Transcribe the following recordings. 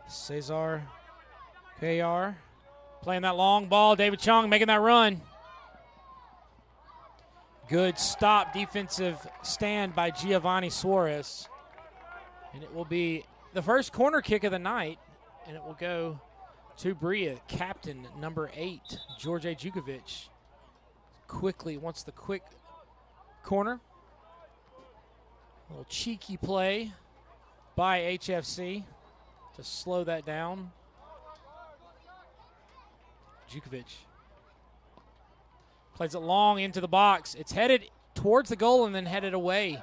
Cesar KR playing that long ball. David Chung making that run. Good stop, defensive stand by Giovanni Suarez. And it will be the first corner kick of the night, and it will go to Brilla, captain number 8, George Jukovic. Quickly wants the quick corner. A little cheeky play by HFC to slow that down. Jukovic plays it long into the box. It's headed towards the goal and then headed away.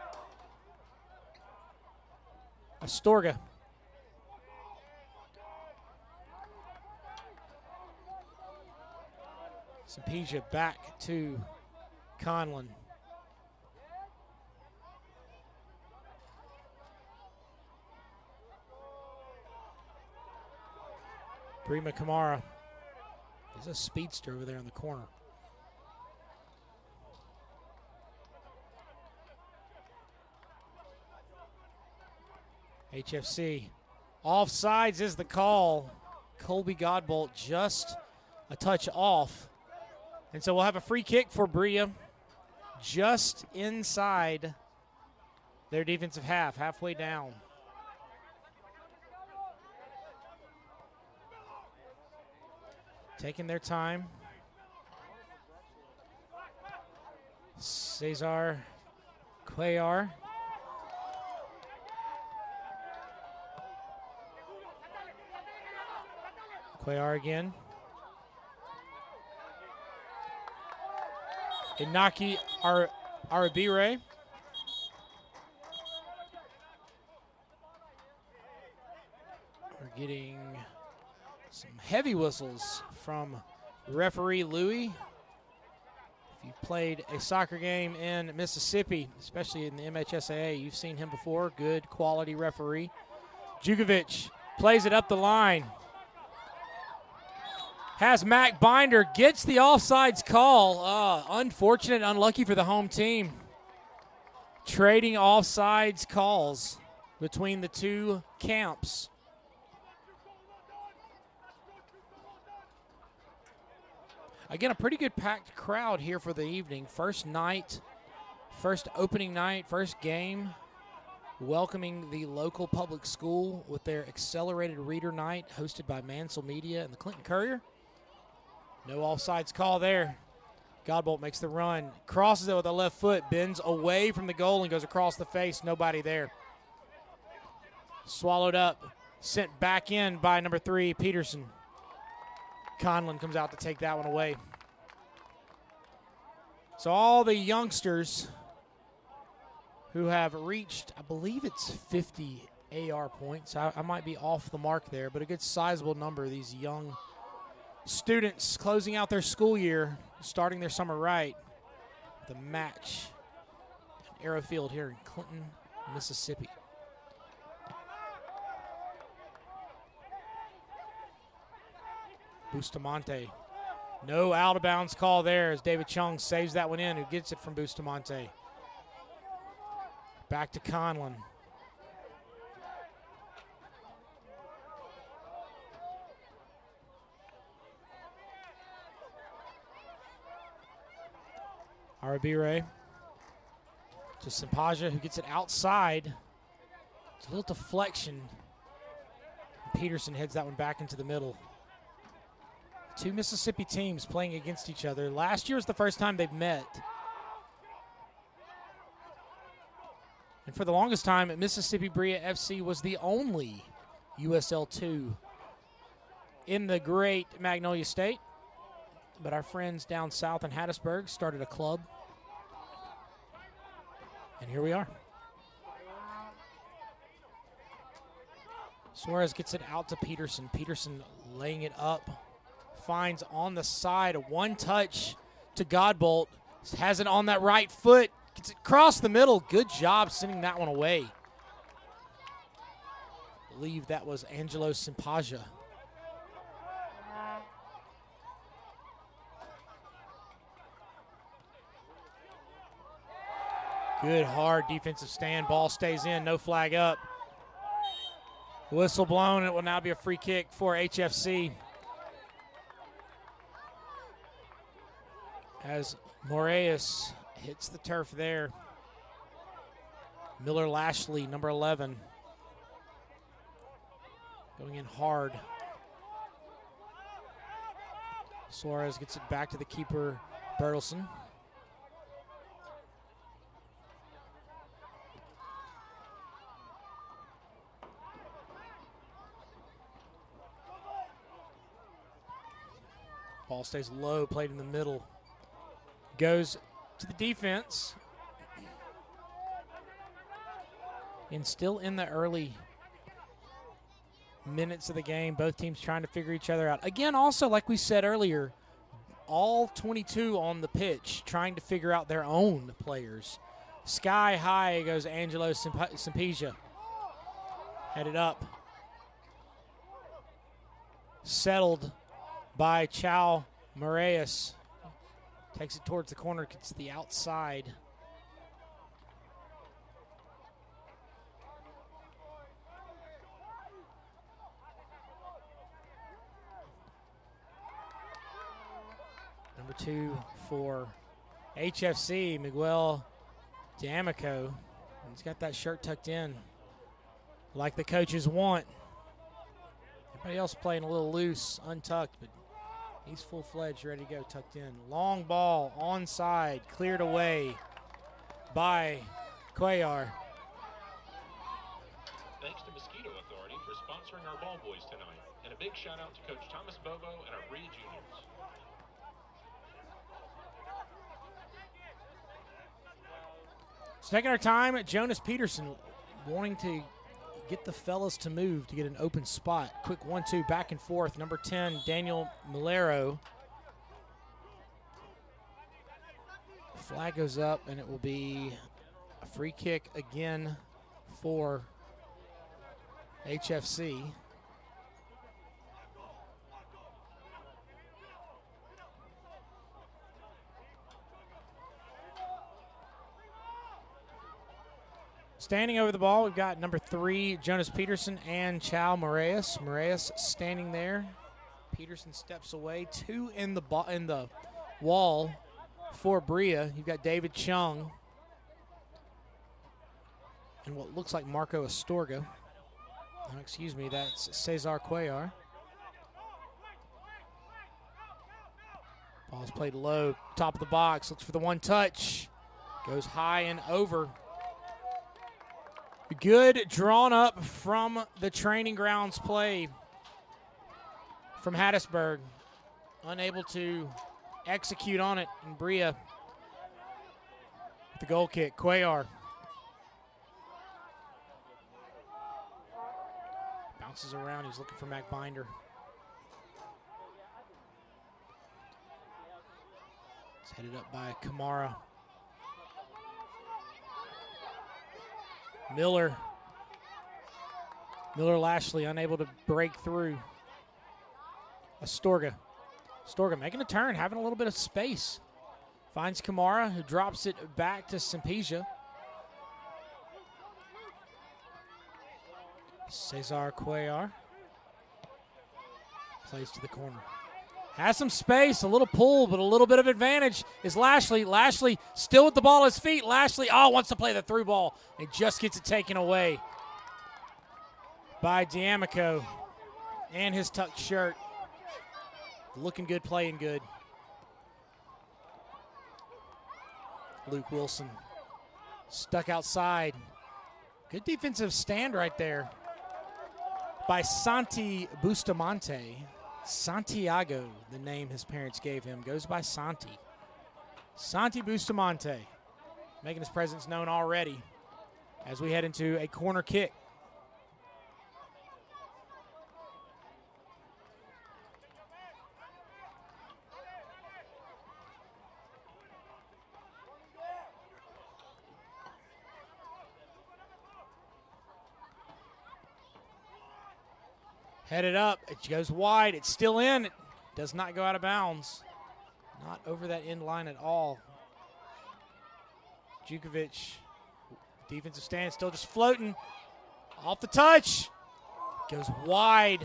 Astorga. Sampija back to Conlon. Brima Kamara. He's a speedster over there in the corner. HFC. Offsides is the call. Colby Godbolt just a touch off. And so we'll have a free kick for Brilla just inside their defensive half, halfway down. Taking their time. Cesar Cuellar. Cuellar again. Inaki Arabire. We're getting some heavy whistles from referee Louie. If you've played a soccer game in Mississippi, especially in the MHSAA, you've seen him before. Good quality referee. Jukovic plays it up the line. Has Mac Binder, gets the offsides call. Unfortunate, unlucky for the home team. Trading offsides calls between the two camps. Again, a pretty good packed crowd here for the evening. First night, first opening night, first game, welcoming the local public school with their accelerated reader night hosted by Mansell Media and the Clinton Courier. No offsides call there. Godbolt makes the run, crosses it with a left foot, bends away from the goal and goes across the face. Nobody there. Swallowed up, sent back in by number 3, Peterson. Conlon comes out to take that one away. So all the youngsters who have reached, I believe it's 50 AR points. I might be off the mark there, but a good sizable number of these young students closing out their school year, starting their summer right. The match at Arrow Field here in Clinton, Mississippi. Bustamante. No out of bounds call there as David Chung saves that one in, who gets it from Bustamante. Back to Conlon. Arabire to Sampaja, who gets it outside. It's a little deflection. Peterson heads that one back into the middle. Two Mississippi teams playing against each other. Last year was the first time they've met. And for the longest time, Mississippi Brilla FC was the only USL 2 in the great Magnolia State. But our friends down south in Hattiesburg started a club. And here we are. Suarez gets it out to Peterson. Peterson laying it up. Finds on the side, a one touch to Godbolt. Has it on that right foot. Gets it across the middle. Good job sending that one away. I believe that was Angelo Sampaja. Good hard defensive stand. Ball stays in. No flag up. Whistle blown. It will now be a free kick for HFC. As Moraes hits the turf there. Miller Lashley, number 11. Going in hard. Suarez gets it back to the keeper, Bertelsen. Ball stays low, played in the middle. Goes to the defense. And still in the early minutes of the game, both teams trying to figure each other out. Again, also, like we said earlier, all 22 on the pitch trying to figure out their own players. Sky high goes Angelo Simpeja. Headed up. Settled by Chao Moraes. Takes it towards the corner, gets to the outside. Number 2 for HFC, Miguel D'Amico. He's got that shirt tucked in like the coaches want. Everybody else playing a little loose, untucked, but he's full-fledged, ready to go, tucked in. Long ball, onside, cleared away by Cuellar. Thanks to Mosquito Authority for sponsoring our ball boys tonight. And a big shout-out to Coach Thomas Bobo and our Brilla juniors. So taking our time, Jonas Peterson wanting to get the fellas to move to get an open spot. Quick 1-2 back and forth. Number 10, Daniel Milero. Flag goes up, and it will be a free kick again for HFC. Standing over the ball, we've got number 3, Jonas Peterson, and Chao Moraes. Moraes standing there. Peterson steps away. 2 in the wall for Brilla. You've got David Chung and what looks like Marco Astorga. Oh, excuse me, that's Cesar Cuellar. Ball's played low, top of the box. Looks for the one touch. Goes high and over. Good drawn up from the training grounds play from Hattiesburg. Unable to execute on it, and Brilla with the goal kick. Cuellar bounces around. He's looking for Mac Binder. It's headed up by Kamara. Miller Lashley unable to break through. Astorga making a turn, having a little bit of space. Finds Kamara, who drops it back to Simpeja. Cesar Cuellar plays to the corner. Has some space, a little pull, but a little bit of advantage is Lashley. Lashley still with the ball at his feet. Lashley, wants to play the through ball and just gets it taken away by D'Amico and his tucked shirt. Looking good, playing good. Luke Wilson stuck outside. Good defensive stand right there by Santi Bustamante. Santiago, the name his parents gave him, goes by Santi. Santi Bustamante making his presence known already as we head into a corner kick. Headed up, it goes wide, it's still in, it does not go out of bounds. Not over that end line at all. Jukovic, defensive stand, still just floating. Off the touch, Goes wide.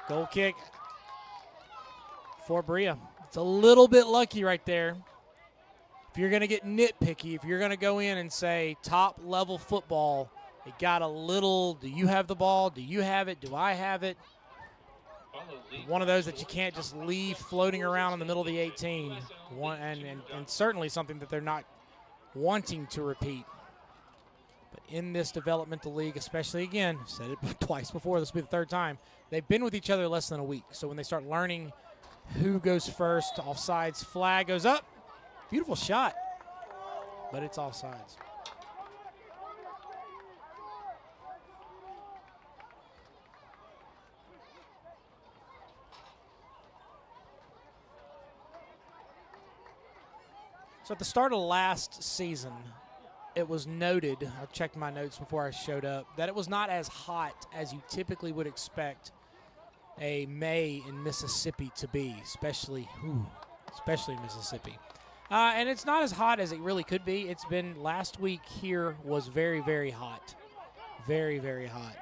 Goal kick for Brilla. It's a little bit lucky right there. If you're going to get nitpicky, if you're going to go in and say top-level football, it got a little, do you have the ball? Do you have it? Do I have it? One of those that you can't just leave floating around in the middle of the 18. And certainly something that they're not wanting to repeat. But in this developmental league, especially, again, I've said it twice before, this will be the third time, they've been with each other less than a week. So when they start learning who goes first, offsides flag goes up. Beautiful shot, but it's offsides. So at the start of last season, it was noted, I checked my notes before I showed up, that it was not as hot as you typically would expect a May in Mississippi to be, especially Mississippi. And it's not as hot as it really could be. It's been, last week here was very, very hot. Very, very hot.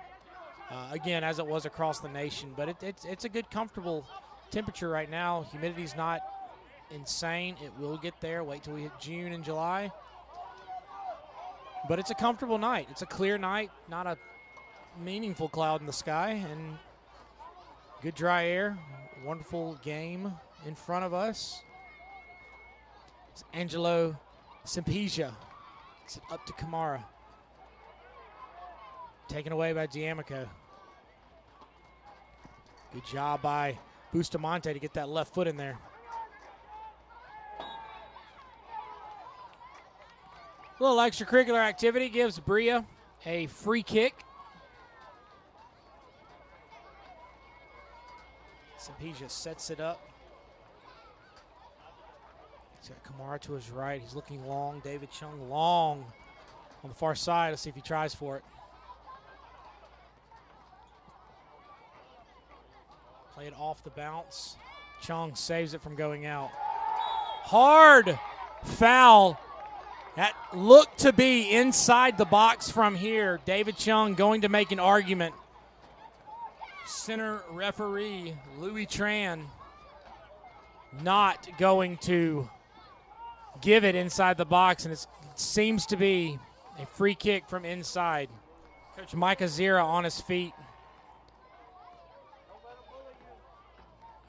Again, as it was across the nation. But it's a good, comfortable temperature right now. Humidity's not insane. It will get there. Wait till we hit June and July. But it's a comfortable night. It's a clear night, not a meaningful cloud in the sky. And good dry air. Wonderful game in front of us. Angelo Simpesia. It's up to Kamara. Taken away by D'Amico. Good job by Bustamante to get that left foot in there. A little extracurricular activity gives Brilla a free kick. Simpesia sets it up. He's got Kamara to his right. He's looking long. David Chung long on the far side. Let's see if he tries for it. Play it off the bounce. Chung saves it from going out. Hard foul. That looked to be inside the box from here. David Chung going to make an argument. Center referee Louis Tran not going to give it inside the box, and it seems to be a free kick from inside. Coach Micah Zira on his feet.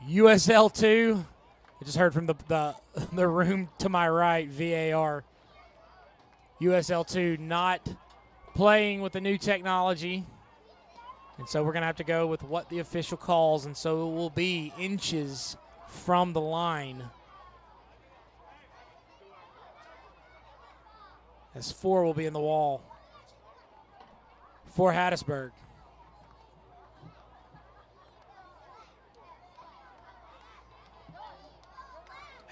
USL 2. I just heard from the room to my right, VAR. USL 2 not playing with the new technology. And so we're going to have to go with what the official calls, and so it will be inches from the line. As 4 will be in the wall for Hattiesburg.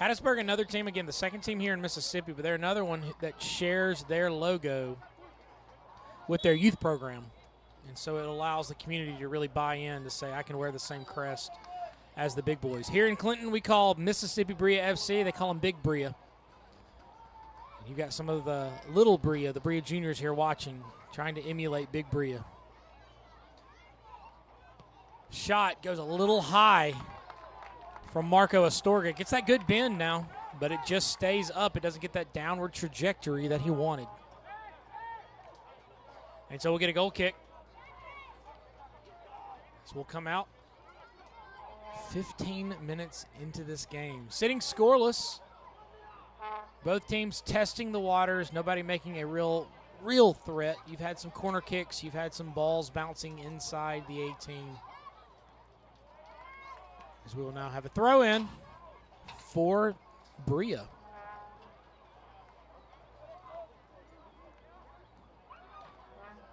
Hattiesburg, another team, again, the second team here in Mississippi, but they're another one that shares their logo with their youth program. And so it allows the community to really buy in to say, I can wear the same crest as the big boys. Here in Clinton, we call Mississippi Brilla FC. They call them Big Brilla. You've got some of the little Brilla, the Brilla juniors here watching, trying to emulate Big Brilla. Shot goes a little high from Marco Astorga. Gets that good bend now, but it just stays up. It doesn't get that downward trajectory that he wanted. And so we'll get a goal kick. So we'll come out 15 minutes into this game. Sitting scoreless. Both teams testing the waters. Nobody making a real threat. You've had some corner kicks. You've had some balls bouncing inside the 18. As we will now have a throw in for Brilla.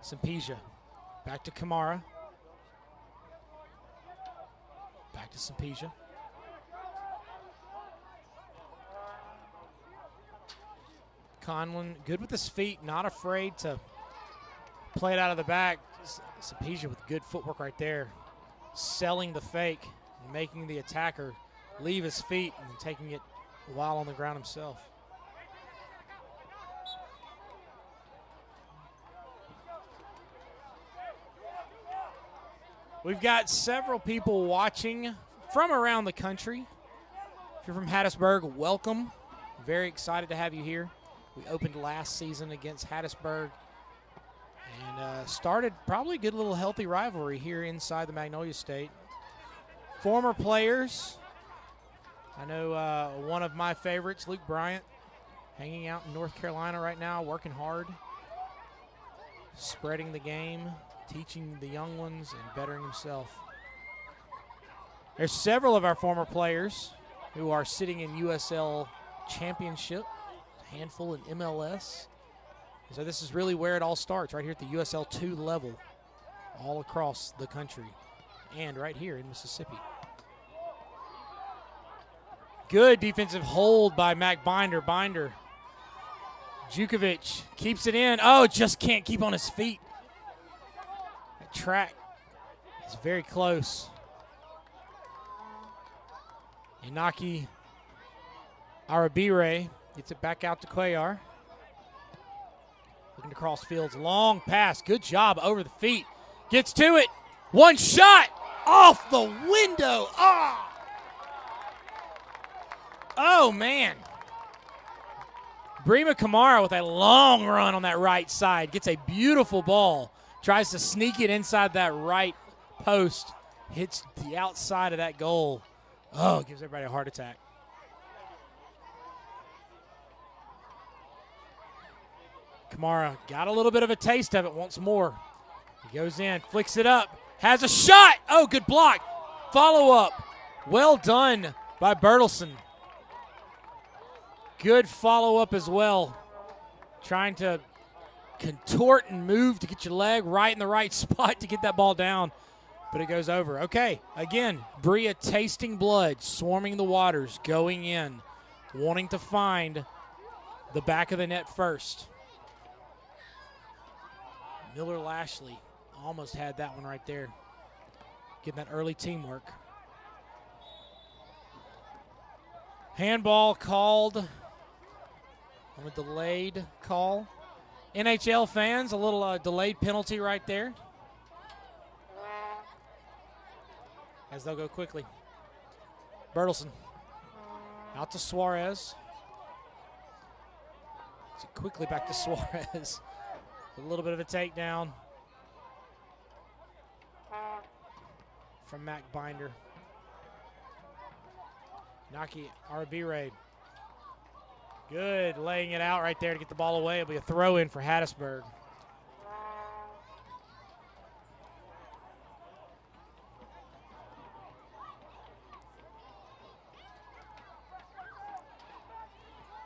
Simpesia. Back to Kamara. Back to Simpesia. Conlon, good with his feet, not afraid to play it out of the back. Simpesia with good footwork right there. Selling the fake, and making the attacker leave his feet and taking it while on the ground himself. We've got several people watching from around the country. If you're from Hattiesburg, welcome. Very excited to have you here. We opened last season against Hattiesburg and started probably a good little healthy rivalry here inside the Magnolia State. Former players. I know one of my favorites, Luke Bryant, hanging out in North Carolina right now, working hard, spreading the game, teaching the young ones, and bettering himself. There's several of our former players who are sitting in USL Championship, a handful in MLS. So this is really where it all starts, right here at the USL 2 level, all across the country, and right here in Mississippi. Good defensive hold by Mac Binder. Binder. Jukovic keeps it in. Oh, just can't keep on his feet. That track is very close. Inaki Arabire gets it back out to Cuellar. Looking to cross fields. Long pass. Good job over the feet. Gets to it. One shot off the window. Oh, man. Brima Kamara with a long run on that right side. Gets a beautiful ball. Tries to sneak it inside that right post. Hits the outside of that goal. Oh, gives everybody a heart attack. Kamara got a little bit of a taste of it, wants more. He goes in, flicks it up, has a shot. Oh, good block. Follow up. Well done by Bertelsen. Good follow-up as well. Trying to contort and move to get your leg right in the right spot to get that ball down, but it goes over. Okay, again, Brilla tasting blood, swarming the waters, going in, wanting to find the back of the net first. Miller Lashley almost had that one right there. Getting that early teamwork. Handball called on a delayed call. NHL fans, a little delayed penalty right there. As they'll go quickly. Bertelsen out to Suarez. So quickly back to Suarez. A little bit of a takedown from Mac Binder. Naki Arabire. Good, laying it out right there to get the ball away. It'll be a throw in for Hattiesburg.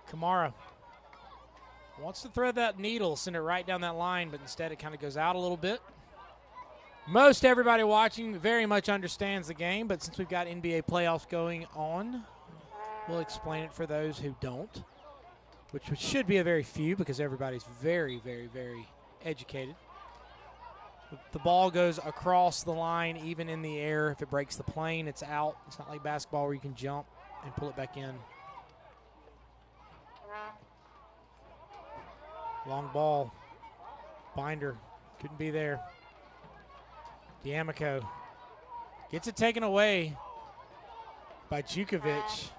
Kamara wants to thread that needle, send it right down that line, but instead it kind of goes out a little bit. Most everybody watching very much understands the game, but since we've got NBA playoffs going on, we'll explain it for those who don't, which should be a very few because everybody's very, very, very educated. The ball goes across the line, even in the air. If it breaks the plane, it's out. It's not like basketball where you can jump and pull it back in. Long ball. Binder couldn't be there. D'Amico gets it taken away by Jukovic.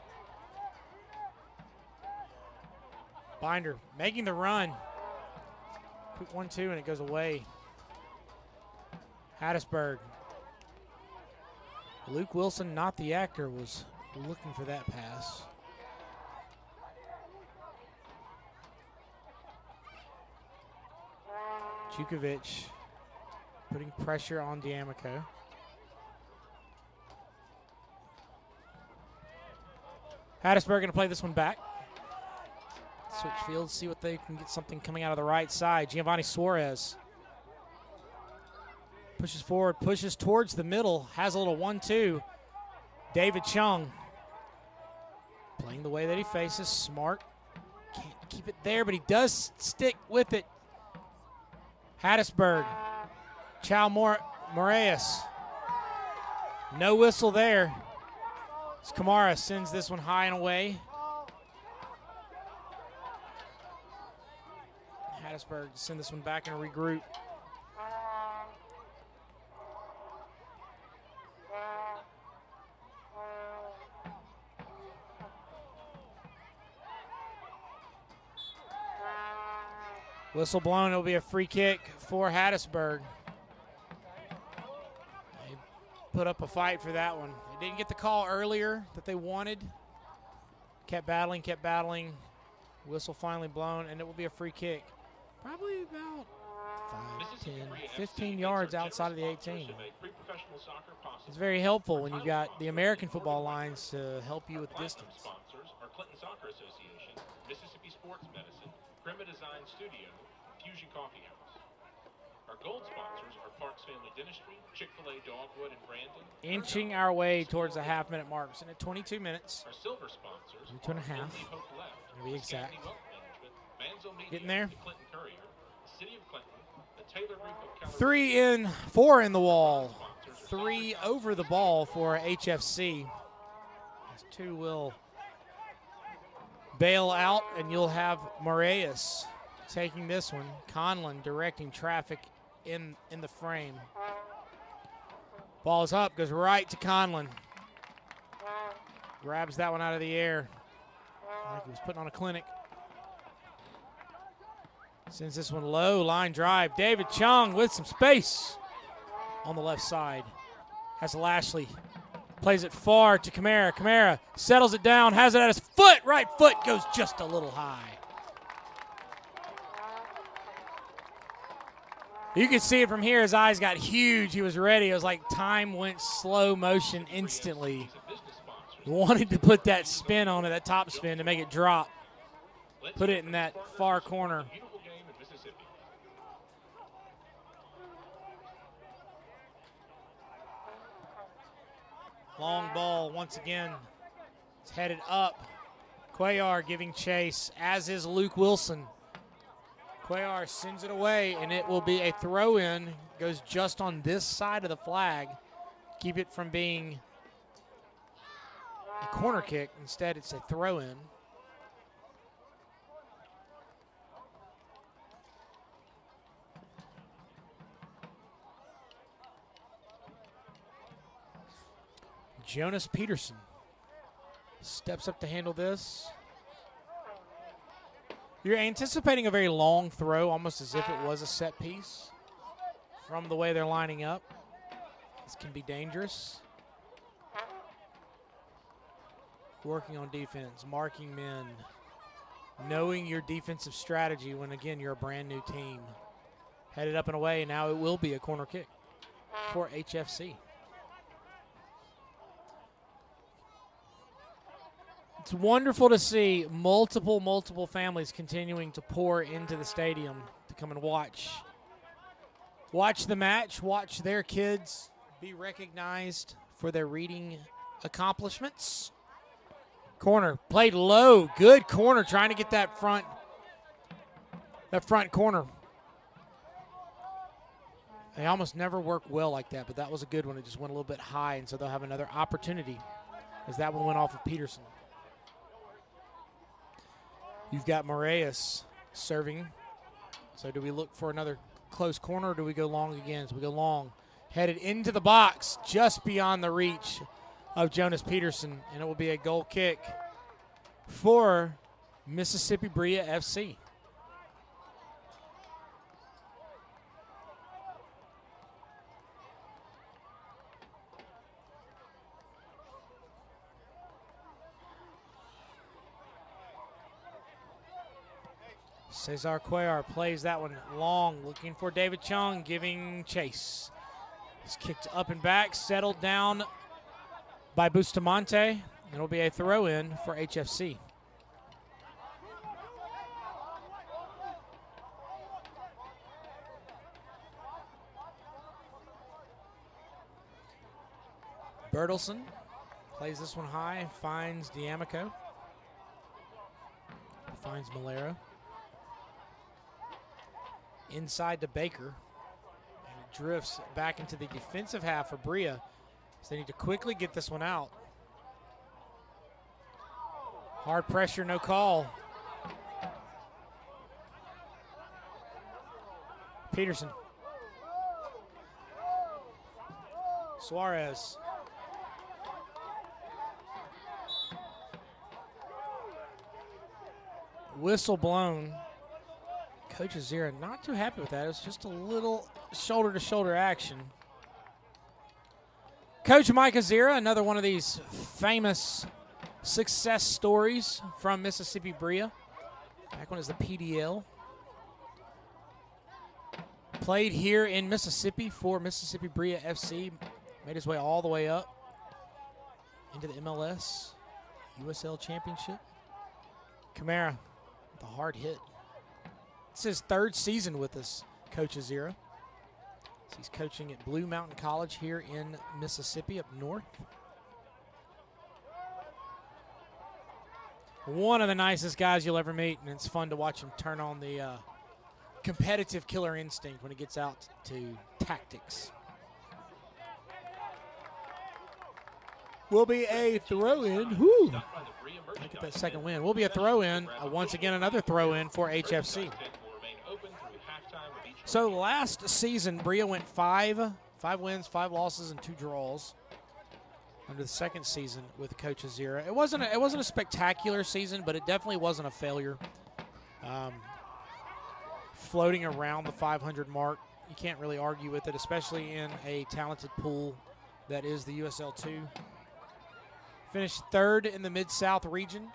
Binder making the run. Quick 1-2 and it goes away. Hattiesburg. Luke Wilson, not the actor, was looking for that pass. Jukovic putting pressure on D'Amico. Hattiesburg going to play this one back. Switch fields, see what they can get something coming out of the right side. Giovanni Suarez pushes forward, pushes towards the middle, has a little 1-2. David Chung playing the way that he faces, smart. Can't keep it there, but he does stick with it. Hattiesburg, Chao Moraes. No whistle there. As Kamara sends this one high and away. Hattiesburg send this one back and regroup. Whistle blown, it'll be a free kick for Hattiesburg. They put up a fight for that one. They didn't get the call earlier that they wanted. Kept battling, kept battling. Whistle finally blown, and it will be a free kick. Probably about 5, 10, 15 yards outside of the 18. It's very helpful when you've got the American football lines to help you with distance. Sponsors are Clinton Soccer Association, Mississippi Sports Medicine, Prima Design Studio, Fusion Coffee House. Our gold sponsors are Parks Family Dentistry, Chick-fil-A Dogwood and Brandon. Inching our way towards the half-minute mark. So at 22 minutes. Our silver sponsors 2 and a half. To be exact. Getting there. Clinton Courier, the City of Clinton, the Taylor Group of 3 in, 4 in the wall. 3 over the ball for HFC. As 2 will bail out, and you'll have Moraes taking this one. Conlon directing traffic in the frame. Ball is up, goes right to Conlon. Grabs that one out of the air. Like he was putting on a clinic. Sends this one low, line drive. David Chung with some space on the left side. Has Lashley. Plays it far to Kamara. Kamara settles it down, has it at his foot. Right foot goes just a little high. You can see it from here. His eyes got huge. He was ready. It was like time went slow motion instantly. He wanted to put that spin on it, that top spin, to make it drop. Put it in that far corner. Long ball once again. It's headed up. Cuellar giving chase, as is Luke Wilson. Cuellar sends it away, and it will be a throw-in. Goes just on this side of the flag. Keep it from being a corner kick. Instead, it's a throw-in. Jonas Peterson steps up to handle this. You're anticipating a very long throw, almost as if it was a set piece from the way they're lining up. This can be dangerous. Working on defense, marking men, knowing your defensive strategy when, again, you're a brand new team. Headed up and away, and now it will be a corner kick for HFC. It's wonderful to see multiple families continuing to pour into the stadium to come and watch the match, watch their kids be recognized for their reading accomplishments. Corner played low, good corner, trying to get that front corner. They almost never work well like that, but that was a good one. It just went a little bit high, and so they'll have another opportunity as that one went off of Peterson. You've got Moraes serving. So do we look for another close corner, or do we go long again? So we go long. Headed into the box, just beyond the reach of Jonas Peterson, and it will be a goal kick for Mississippi Brilla FC. Cesar Cuellar plays that one long, looking for David Chung, giving chase. It's kicked up and back, settled down by Bustamante. It'll be a throw-in for HFC. Bertelson plays this one high, finds D'Amico. Finds Malero. Inside to Baker, and it drifts back into the defensive half for Brilla, so they need to quickly get this one out. Hard pressure, no call. Peterson. Suarez. Whistle blown. Coach Azira not too happy with that. It was just a little shoulder-to-shoulder action. Coach Mike Azira, another one of these famous success stories from Mississippi Brilla. Back when it was the PDL. Played here in Mississippi for Mississippi Brilla FC. Made his way all the way up into the MLS, USL Championship. Camara with a hard hit. It's his third season with us, Coach Azira. He's coaching at Blue Mountain College here in Mississippi up north. One of the nicest guys you'll ever meet, and it's fun to watch him turn on the competitive killer instinct when he gets out to tactics. Will be a throw-in. Woo! Look at that second win. Will be a throw-in. Once again, another throw-in for HFC. So last season, Brilla went five wins, 5 losses, and 2 draws. Under the second season with Coach Azira, it wasn't a spectacular season, but it definitely wasn't a failure. Floating around the 500 mark, you can't really argue with it, especially in a talented pool that is the USL2. Finished 3rd in the Mid-South region.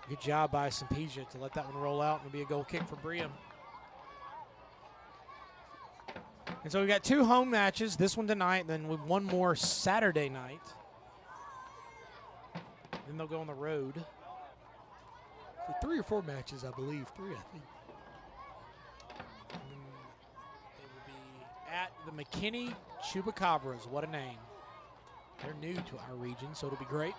Good job by Simpesia to let that one roll out and be a goal kick for Brilla. And so we've got 2 home matches, this one tonight, and then one more Saturday night. Then they'll go on the road for 3 or 4 matches, I believe. 3, I think. And then they will be at the McKinney Chupacabras. What a name. They're new to our region, so it'll be great.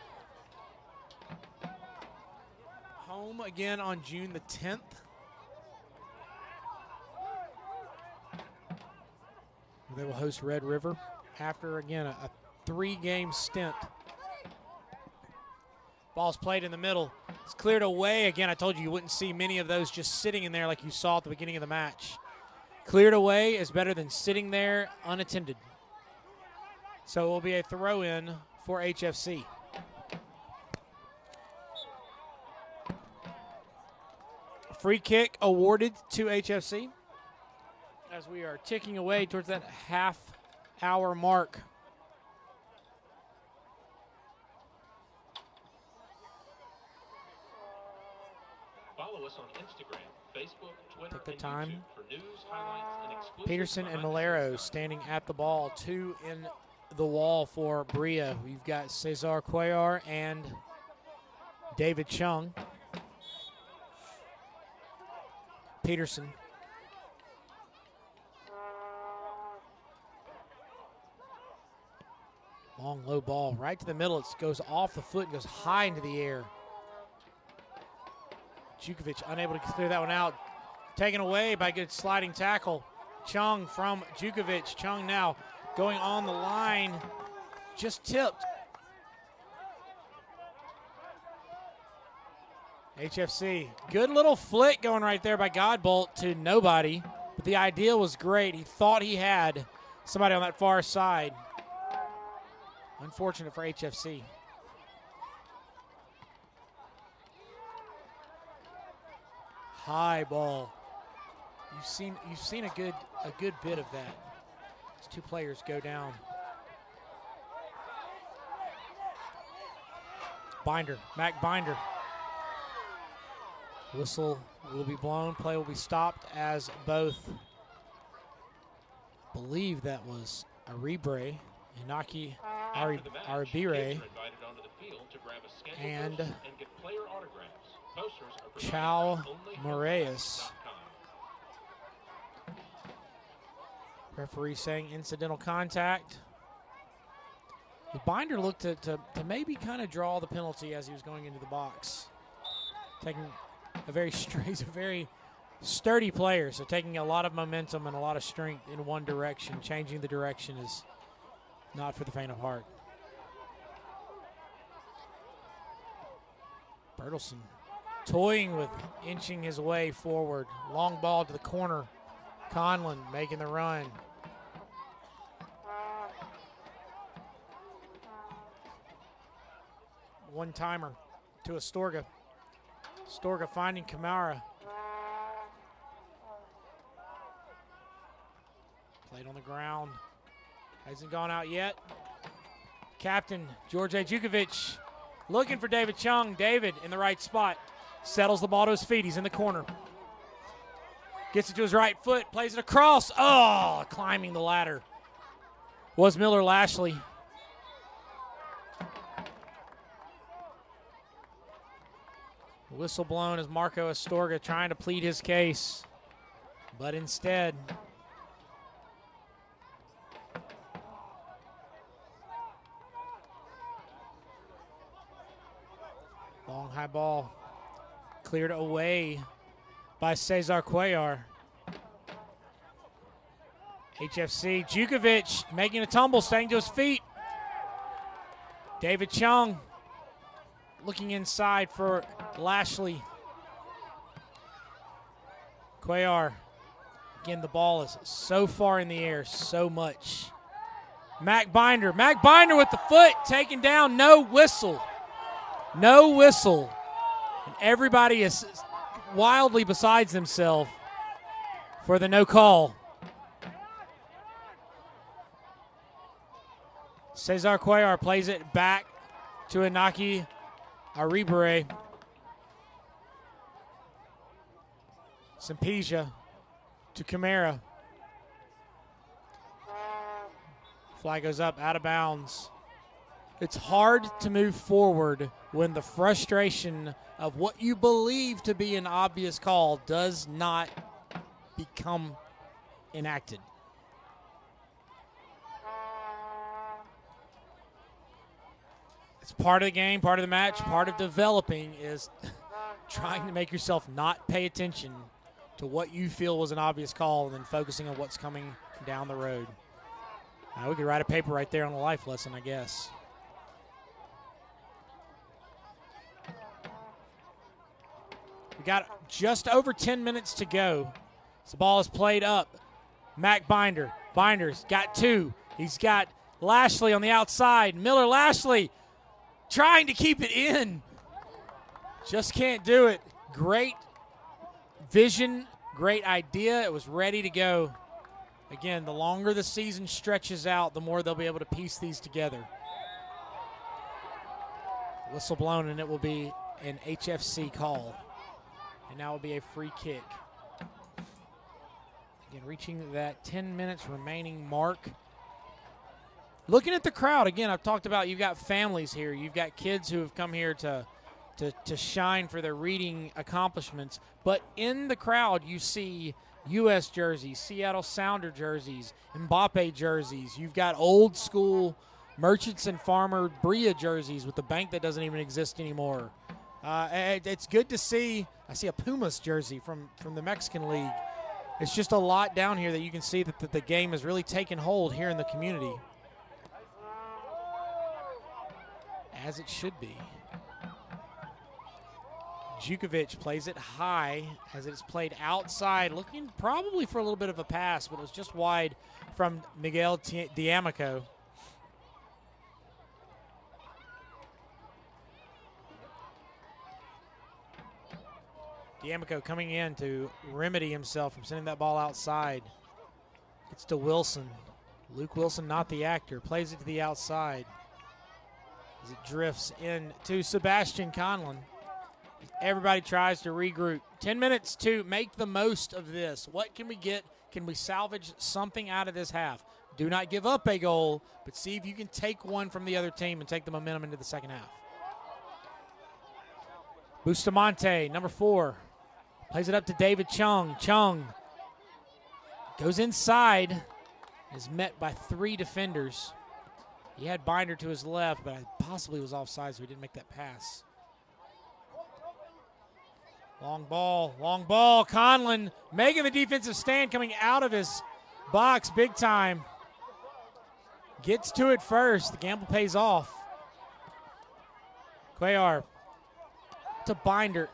Home again on June the 10th. They will host Red River after, again, a 3-game stint. Ball's played in the middle. It's cleared away. Again, I told you wouldn't see many of those just sitting in there like you saw at the beginning of the match. Cleared away is better than sitting there unattended. So it will be a throw-in for HFC. Free kick awarded to HFC as we are ticking away towards that half-hour mark. Follow us on Instagram, Facebook, Twitter, Take the and time. YouTube for news, highlights, and exclusive Peterson and behind the Malero scenes. standing at the ball. 2 in the wall for Brilla. We've got Cesar Cuellar and David Chung. Peterson. Long, low ball right to the middle. It goes off the foot and goes high into the air. Jukovic unable to clear that one out. Taken away by good sliding tackle. Chung from Jukovic. Chung now going on the line. Just tipped. HFC. Good little flick going right there by Godbolt to nobody. But the idea was great. He thought he had somebody on that far side. Unfortunate for HFC. High ball. You've seen a good bit of that. These 2 players go down. Binder, Mac Binder. Whistle will be blown. Play will be stopped as both, I believe that was Aribre, Inaki Aribire, and Chow Moraes. Referee saying incidental contact. The Binder looked to maybe kind of draw the penalty as he was going into the box. He's a very sturdy player, so taking a lot of momentum and a lot of strength in one direction. Changing the direction is not for the faint of heart. Bertelson toying with inching his way forward. Long ball to the corner. Conlon making the run. One-timer to Astorga. Astorga finding Kamara. Played on the ground. Hasn't gone out yet. Captain George Jukovic looking for David Chung. David in the right spot. Settles the ball to his feet. He's in the corner. Gets it to his right foot. Plays it across. Oh, climbing the ladder was Miller Lashley. Whistle blown as Marco Astorga trying to plead his case. But instead, long high ball cleared away by Cesar Cuellar. HFC, Jukovic making a tumble, staying to his feet. David Chung looking inside for Lashley. Cuellar, again, the ball is so far in the air, so much. Mac Binder with the foot, taken down, no whistle. No whistle. And everybody is wildly besides themselves for the no call. Cesar Cuellar plays it back to Inaki Aribere. Simpesia to Kamara. Flag goes up, out of bounds. It's hard to move forward when the frustration of what you believe to be an obvious call does not become enacted. It's part of the game, part of the match, part of developing is trying to make yourself not pay attention to what you feel was an obvious call and then focusing on what's coming down the road. We could write a paper right there on a life lesson, I guess. We got just over 10 minutes to go. So the ball is played up. Mac Binder. Binder's got two. He's got Lashley on the outside. Miller Lashley trying to keep it in. Just can't do it. Great vision, great idea. It was ready to go. Again, the longer the season stretches out, the more they'll be able to piece these together. Whistle blown, and it will be an HFC call. And now it will be a free kick. Again, reaching that 10 minutes remaining mark. Looking at the crowd, again, I've talked about you've got families here. You've got kids who have come here to shine for their reading accomplishments. But in the crowd, you see U.S. jerseys, Seattle Sounder jerseys, Mbappe jerseys. You've got old school Merchants and Farmer Brilla jerseys with the bank that doesn't even exist anymore. It's good to see. I see a Pumas jersey from the Mexican League. It's just a lot down here that you can see that the game has really taken hold here in the community. As it should be. Jukovic plays it high as it's played outside, looking probably for a little bit of a pass, but it was just wide from Miguel D'Amico. D'Amico coming in to remedy himself from sending that ball outside. Gets to Wilson. Luke Wilson, not the actor, plays it to the outside as it drifts in to Sebastian Conlon. Everybody tries to regroup. 10 minutes to make the most of this. What can we get? Can we salvage something out of this half? Do not give up a goal, but see if you can take one from the other team and take the momentum into the second half. Bustamante, number 4, plays it up to David Chung. Chung goes inside, is met by 3 defenders. He had Binder to his left, but possibly was offside, so he didn't make that pass. Long ball. Conlon making the defensive stand, coming out of his box big time. Gets to it first. The gamble pays off. Cuellar to Binder.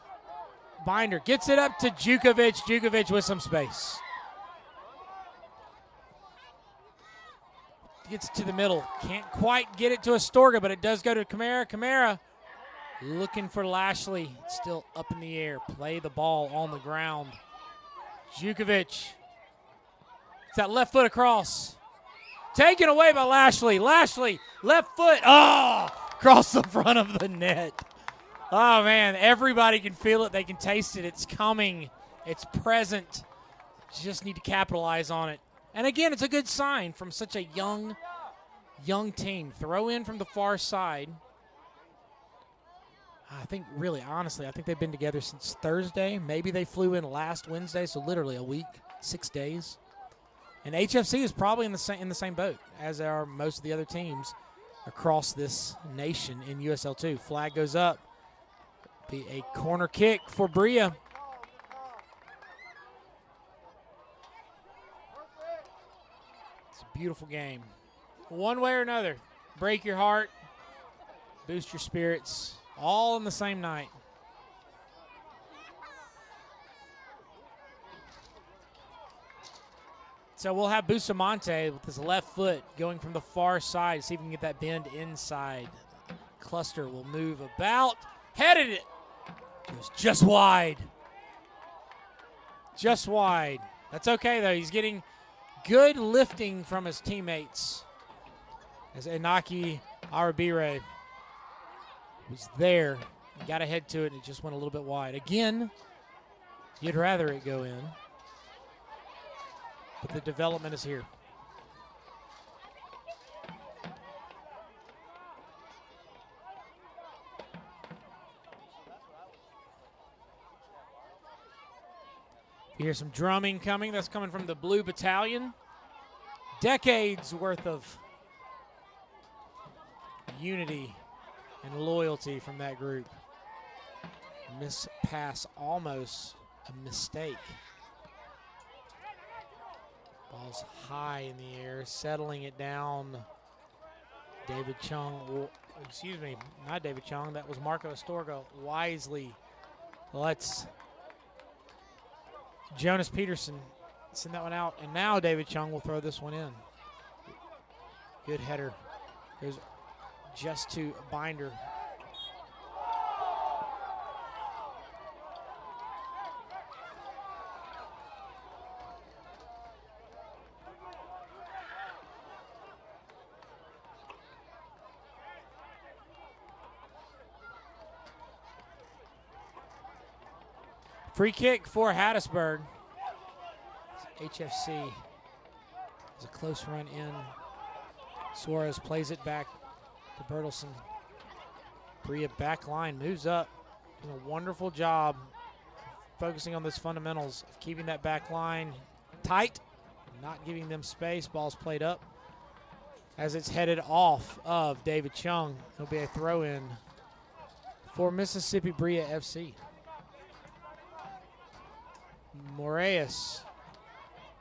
Binder gets it up to Jukovic. Jukovic with some space. Gets to the middle. Can't quite get it to Astorga, but it does go to Kamara. Kamara Looking for Lashley. Still up in the air. Play the ball on the ground. Jukovic. It's that left foot across. Taken away by Lashley. Lashley, left foot. Oh, across the front of the net. Oh, man, everybody can feel it. They can taste it. It's coming. It's present. Just need to capitalize on it. And, again, it's a good sign from such a young team. Throw in from the far side. I think, really, honestly, I think they've been together since Thursday. Maybe they flew in last Wednesday, so literally a week, 6 days. And HFC is probably in the same boat, as are most of the other teams across this nation in USL2. Flag goes up. Be a corner kick for Brilla. It's a beautiful game. One way or another, break your heart, boost your spirits, all in the same night. So we'll have Bustamante with his left foot going from the far side. See if we can get that bend inside. Cluster will move about. Headed it. It was just wide. Just wide. That's okay, though. He's getting good lifting from his teammates. As Inaki Arabire was there. He got ahead to it, and it just went a little bit wide. Again, you'd rather it go in. But the development is here. You hear some drumming coming. That's coming from the Blue Battalion. Decades worth of unity and loyalty from that group. Miss pass, almost a mistake. Ball's high in the air, settling it down. David Chung, excuse me, not David Chung, that was Marco Astorga, wisely lets Jonas Peterson send that one out, and now David Chung will throw this one in. Good header. Goes just to Binder. Free kick for Hattiesburg. HFC is a close run in. Suarez plays it back to Bertelson. Brilla back line moves up. Doing a wonderful job focusing on those fundamentals of keeping that back line tight, not giving them space. Ball's played up as it's headed off of David Chung. It'll be a throw in for Mississippi Brilla FC. Moraes,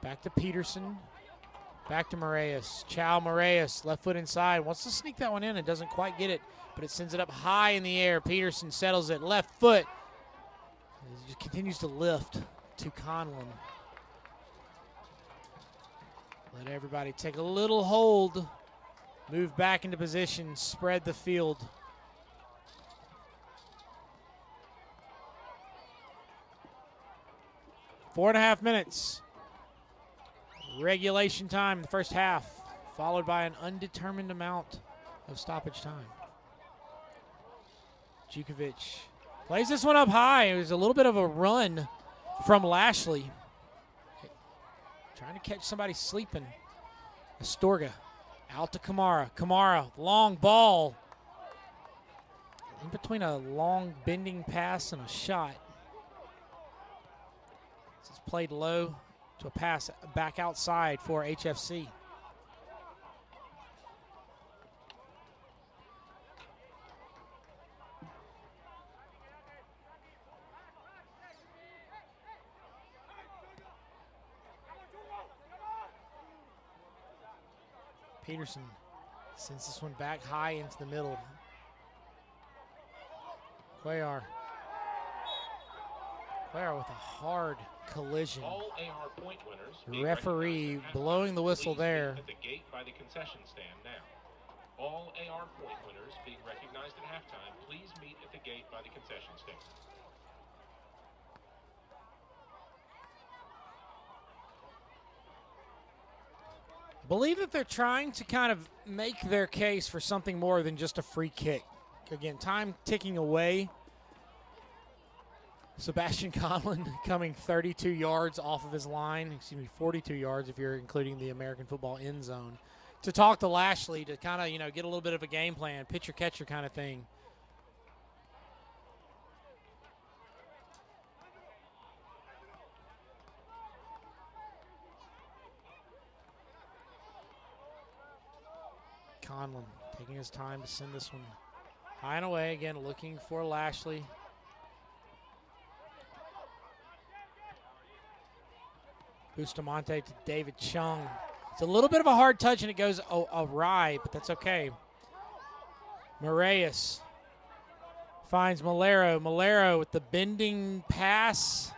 back to Peterson, back to Moraes. Chow Moraes, left foot inside, wants to sneak that one in and doesn't quite get it, but it sends it up high in the air. Peterson settles it, left foot. He just continues to lift to Conlon. Let everybody take a little hold, move back into position, spread the field. Four and a half minutes. Regulation time in the first half, followed by an undetermined amount of stoppage time. Jukovic plays this one up high. It was a little bit of a run from Lashley. Trying to catch somebody sleeping. Astorga out to Kamara. Kamara, long ball. In between a long bending pass and a shot. It's played low to a pass back outside for HFC. Peterson sends this one back high into the middle. Cuellar with a hard collision. All AR point winners. The referee blowing the whistle there. At the gate by the concession stand now. All AR point winners being recognized at halftime, please meet at the gate by the concession stand. I believe that they're trying to kind of make their case for something more than just a free kick. Again, time ticking away. Sebastian Conlon coming 32 yards off of his line, 42 yards if you're including the American football end zone, to talk to Lashley to kind of, get a little bit of a game plan, pitcher-catcher kind of thing. Conlon taking his time to send this one high and away. Again, looking for Lashley. Bustamante to David Chung. It's a little bit of a hard touch, and it goes awry, but that's okay. Moraes finds Malero. Malero with the bending pass.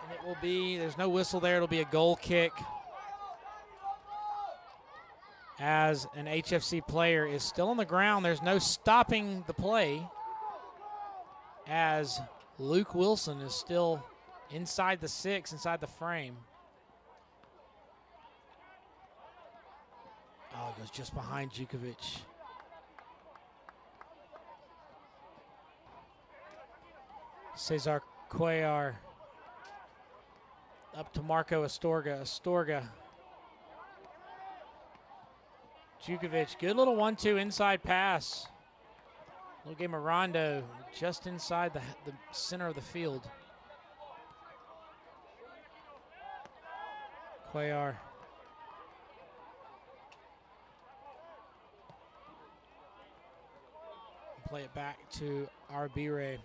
And it will be, there's no whistle there. It'll be a goal kick, as an HFC player is still on the ground. There's no stopping the play, as Luke Wilson is still inside the 6, inside the frame. Oh, it goes just behind Jukovic. Cesar Cuellar up to Marco Astorga. Astorga. Jukovic, good little 1-2 inside pass. Little game of rondo just inside the center of the field. Cuellar. Play it back to Arbire.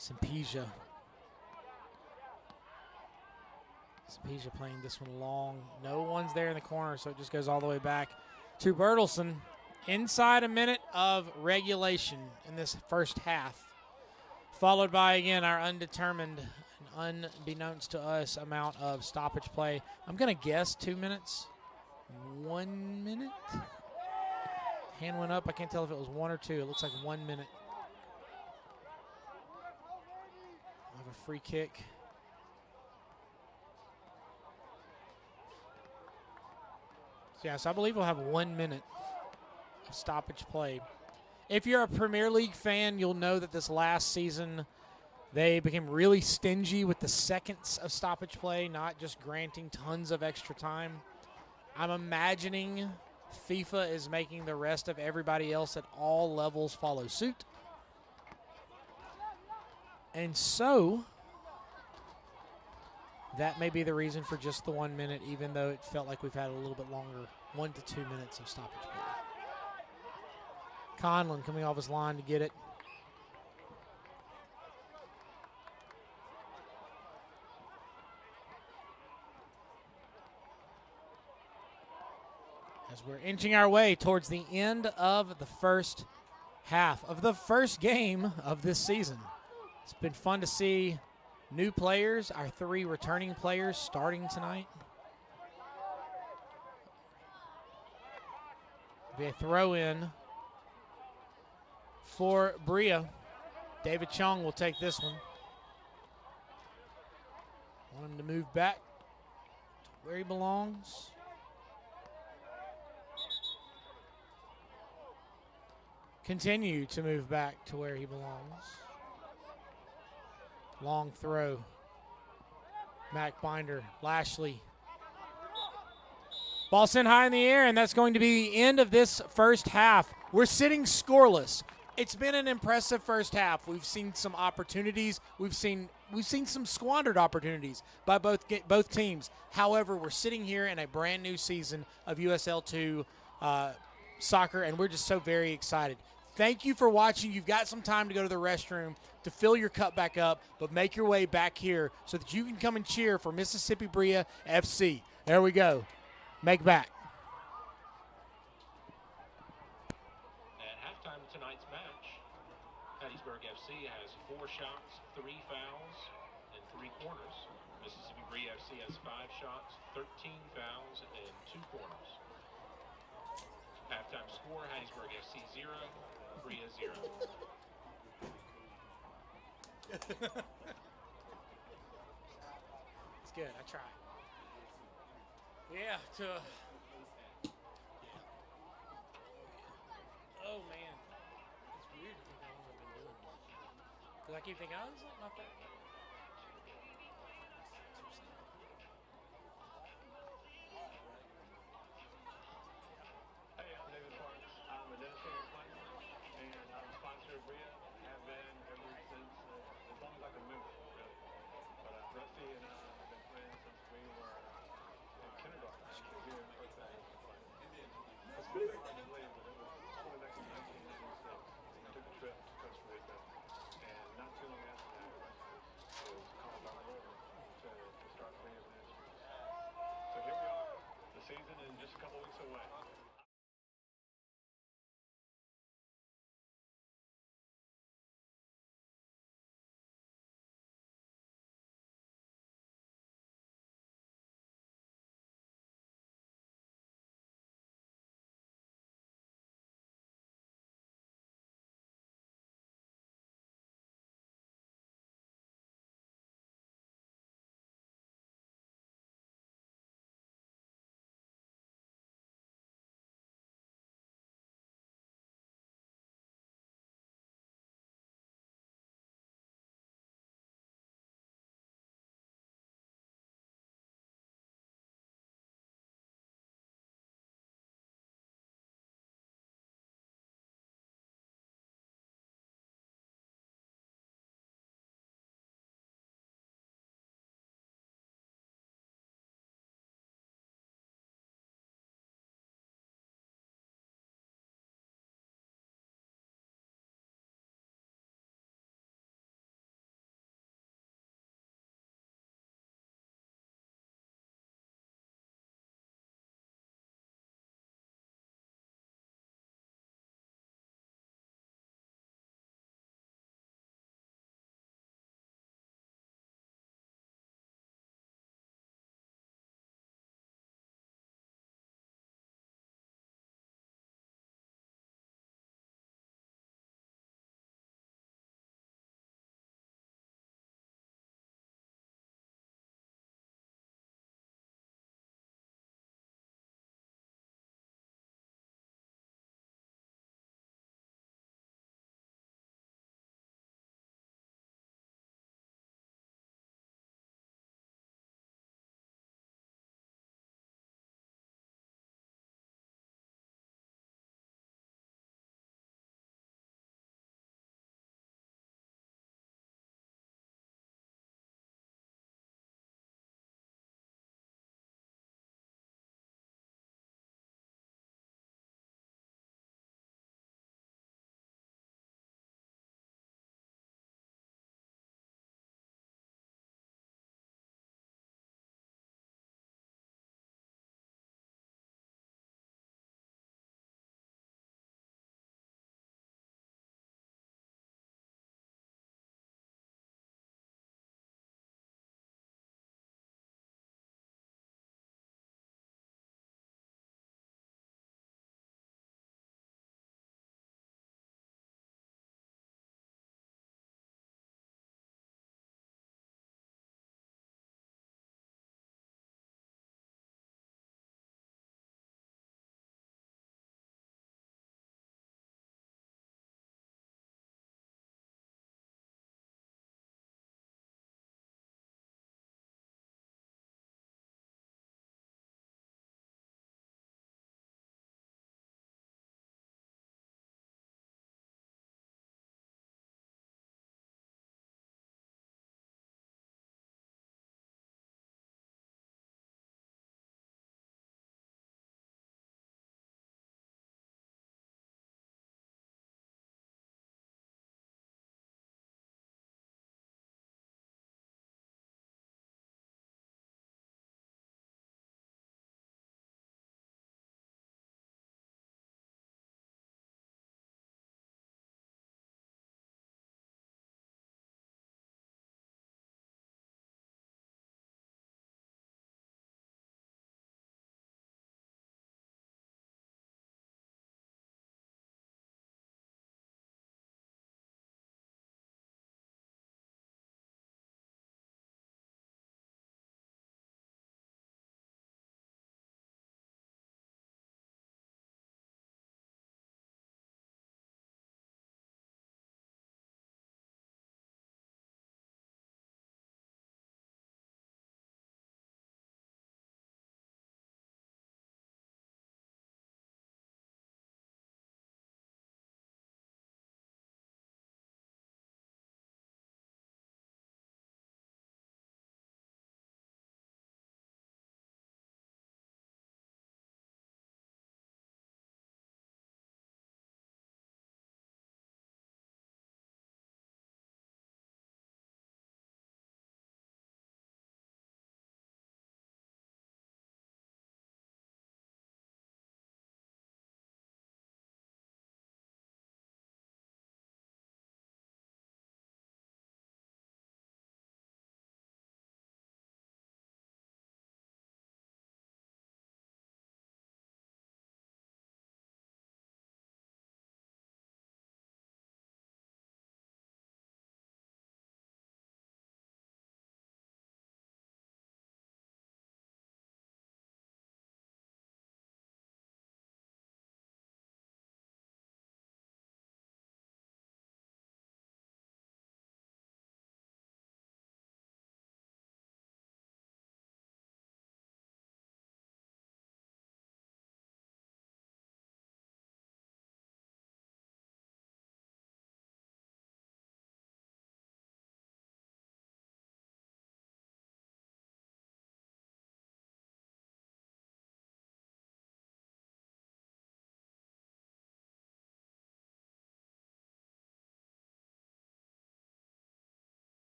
Simpija. Simpija playing this one long. No one's there in the corner, so it just goes all the way back to Bertelsen. Inside a minute of regulation in this first half. Followed by, again, our undetermined and unbeknownst to us amount of stoppage play. I'm going to guess 2 minutes. 1 minute? Hand went up. I can't tell if it was 1 or 2. It looks like 1 minute. I have a free kick. So, I believe we'll have 1 minute of stoppage play. If you're a Premier League fan, you'll know that this last season they became really stingy with the seconds of stoppage play, not just granting tons of extra time. I'm imagining FIFA is making the rest of everybody else at all levels follow suit. And so that may be the reason for just the 1 minute, even though it felt like we've had a little bit longer, 1 to 2 minutes of stoppage play. Conlon coming off his line to get it. As we're inching our way towards the end of the first half of the first game of this season. It's been fun to see new players, our 3 returning players starting tonight. Be a throw in for Brilla. David Chung will take this one. Want him to move back to where he belongs. Continue to move back to where he belongs. Long throw. Mac Binder, Lashley. Ball sent high in the air, and that's going to be the end of this first half. We're sitting scoreless. It's been an impressive first half. We've seen some opportunities. We've seen some squandered opportunities by both teams. However, we're sitting here in a brand new season of USL2 soccer, and we're just so very excited. Thank you for watching. You've got some time to go to the restroom to fill your cup back up, but make your way back here so that you can come and cheer for Mississippi Brilla FC. There we go. Make back. At halftime of tonight's match, Hattiesburg FC has 4 shots, 3 fouls, and 3 corners. Mississippi Brilla FC has 5 shots, 13 fouls, and 2 corners. Halftime score, Hattiesburg FC 0, Brilla 0. It's good. I try. Yeah. Oh man, it's weird to think how long I've been doing this. Cause I keep thinking, oh, this is not that. Hey, I'm David Parks. I'm a dedicated client, and I'm a sponsor of Brilla. Have been ever since, as long as I can remember, really. But Rusty and I have been friends since we were in kindergarten, actually, here in First Avenue. It's really hard to believe, but it was only back in 1996. We took a trip to Costa Rica, and not too long after that, Rusty was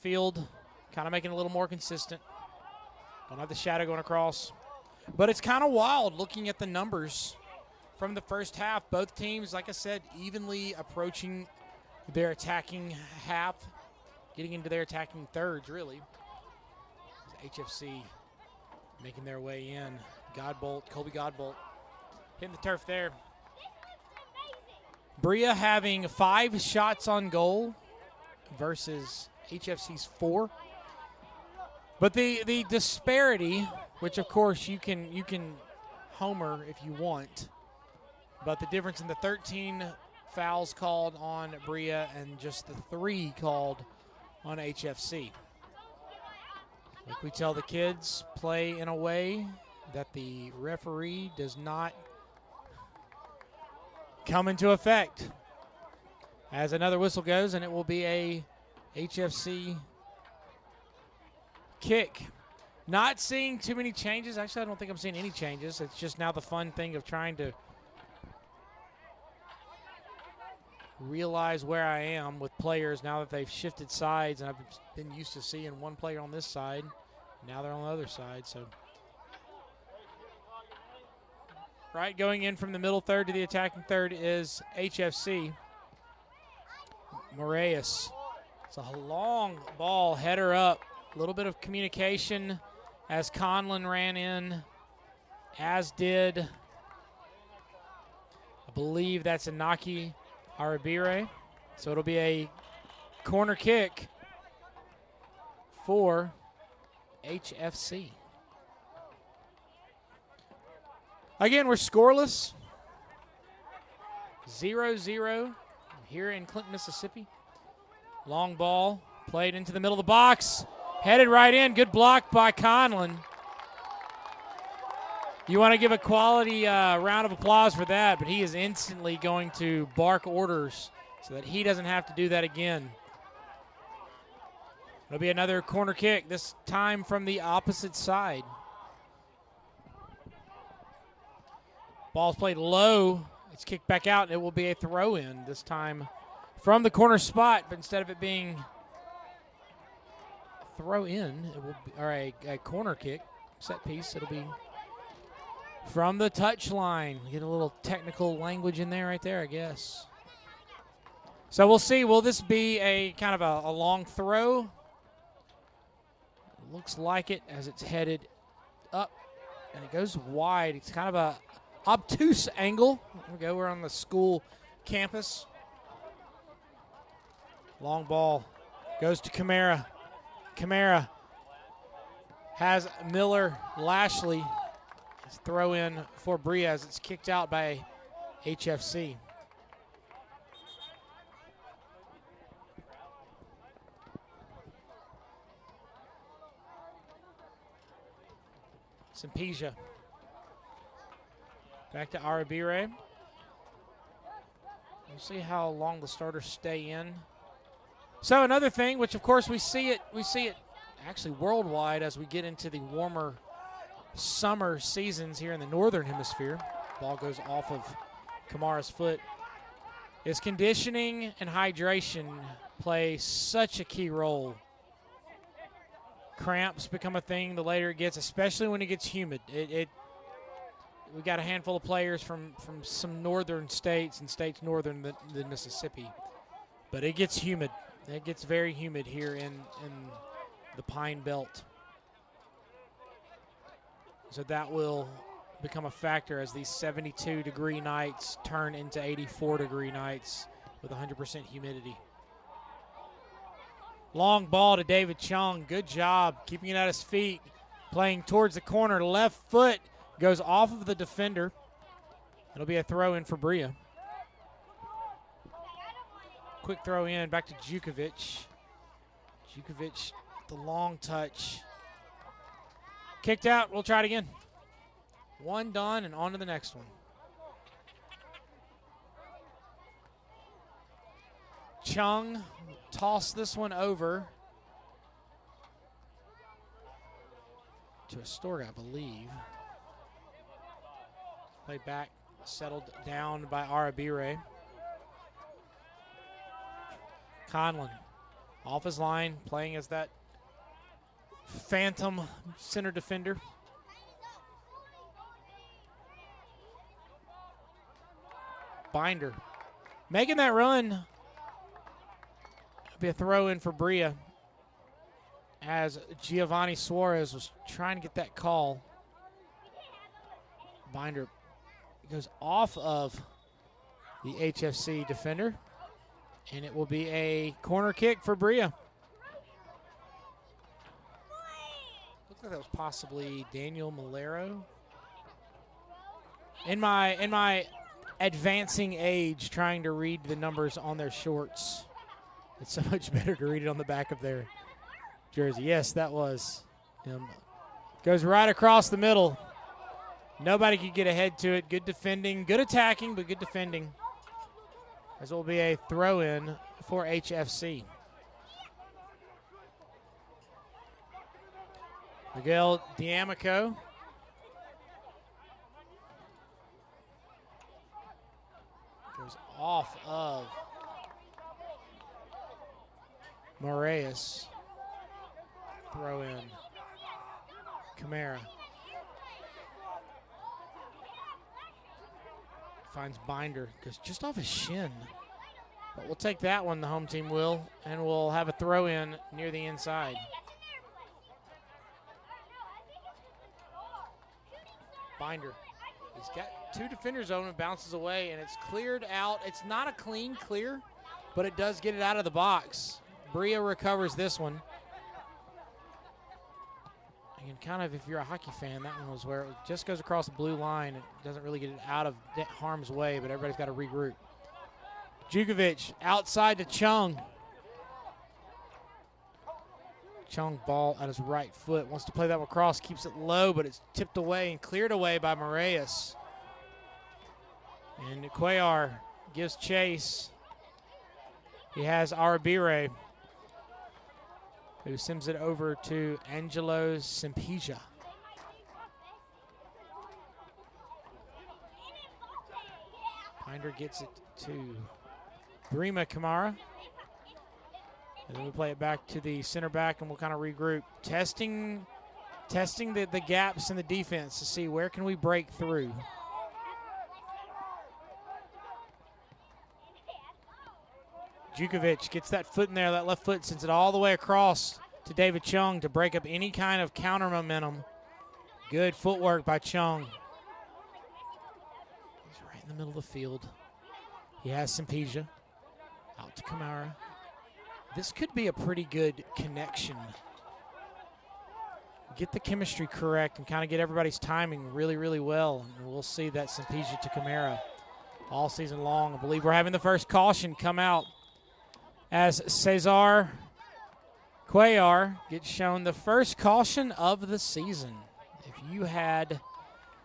field, kind of making it a little more consistent. Don't have the shadow going across. But it's kind of wild looking at the numbers from the first half. Both teams, like I said, evenly approaching their attacking half, getting into their attacking thirds, really. HFC making their way in. Colby Godbolt hitting the turf there. Brilla having 5 shots on goal versus HFC's 4. But the disparity, which of course you can homer if you want, but the difference in the 13 fouls called on Brilla and just the 3 called on HFC. Like we tell the kids, play in a way that the referee does not come into effect. As another whistle goes, and it will be a HFC kick. Not seeing too many changes. Actually, I don't think I'm seeing any changes. It's just now the fun thing of trying to realize where I am with players now that they've shifted sides, and I've been used to seeing one player on this side. Now they're on the other side. So, right, going in from the middle third to the attacking third is HFC. Moraes. It's a long ball, header up. A little bit of communication as Conlon ran in, as did, I believe that's Inaki Arabire. So it'll be a corner kick for HFC. Again, we're scoreless. 0-0 here in Clinton, Mississippi. Long ball played into the middle of the box. Headed right in. Good block by Conlon. You want to give a quality round of applause for that, but he is instantly going to bark orders so that he doesn't have to do that again. It'll be another corner kick, this time from the opposite side. Ball's played low. It's kicked back out, and it will be a throw-in this time from the corner spot, but instead of it being throw in, it will be, or a corner kick, set piece. It'll be from the touch line. Get a little technical language in there right there, I guess. So we'll see. Will this be a kind of a long throw? Looks like it as it's headed up, and it goes wide. It's kind of a obtuse angle. There we go. We're on the school campus. Long ball goes to Camara. Camara has Miller Lashley. It's throw in for Brilla as it's kicked out by HFC. Simpesia. Back to Arabire. We'll see how long the starters stay in. So another thing, which of course we see it actually worldwide as we get into the warmer summer seasons here in the northern hemisphere. Ball goes off of Kamara's foot. Is conditioning and hydration play such a key role. Cramps become a thing the later it gets, especially when it gets humid. We got a handful of players from some northern states and states northern than Mississippi, but it gets humid. It gets very humid here in the Pine Belt. So that will become a factor as these 72-degree nights turn into 84-degree nights with 100% humidity. Long ball to David Chung. Good job keeping it at his feet. Playing towards the corner. Left foot goes off of the defender. It'll be a throw in for Brilla. Quick throw in back to Jukovic. Jukovic, the long touch. Kicked out. We'll try it again. One done and on to the next one. Chung tossed this one over to Astorga, I believe. Played back, settled down by Arabire. Conlon Off his line, playing as that phantom center defender. Binder making that run. It'll be a throw in for Brilla as Giovanni Suarez was trying to get that call. Binder goes off of the HFC defender, and it will be a corner kick for Brilla. Looks like that was possibly Daniel Malero. In my advancing age, trying to read the numbers on their shorts, it's so much better to read it on the back of their jersey. Yes, that was him. Goes right across the middle. Nobody could get ahead to it. Good defending, good attacking, but good defending. As it will be a throw-in for HFC. Miguel D'Amico. Goes off of Moraes. Throw in Camara. Finds Binder, goes just off his shin. But we'll take that one, the home team will, and we'll have a throw in near the inside. Binder. He's got two defenders on him, bounces away, and it's cleared out. It's not a clean clear, but it does get it out of the box. Brilla recovers this one. And kind of, if you're a hockey fan, that one was where it just goes across the blue line. It doesn't really get it out of harm's way, but everybody's got to regroup. Jukovic outside to Chung. Chung ball at his right foot. Wants to play that one across, keeps it low, but it's tipped away and cleared away by Moraes. And Cuellar gives chase. He has Arabire, who sends it over to Angelo Sempija. Binder gets it to Brima Kamara. And then we play it back to the center back, and we'll kind of regroup. Testing the gaps in the defense to see where can we break through. Jukovic gets that foot in there, that left foot, sends it all the way across to David Chung to break up any kind of counter momentum. Good footwork by Chung. He's right in the middle of the field. He has Sempija. Out to Kamara. This could be a pretty good connection. Get the chemistry correct and kind of get everybody's timing really, really well. And we'll see that Sempija to Kamara all season long. I believe we're having the first caution come out as Cesar Cuellar gets shown the first caution of the season. If you had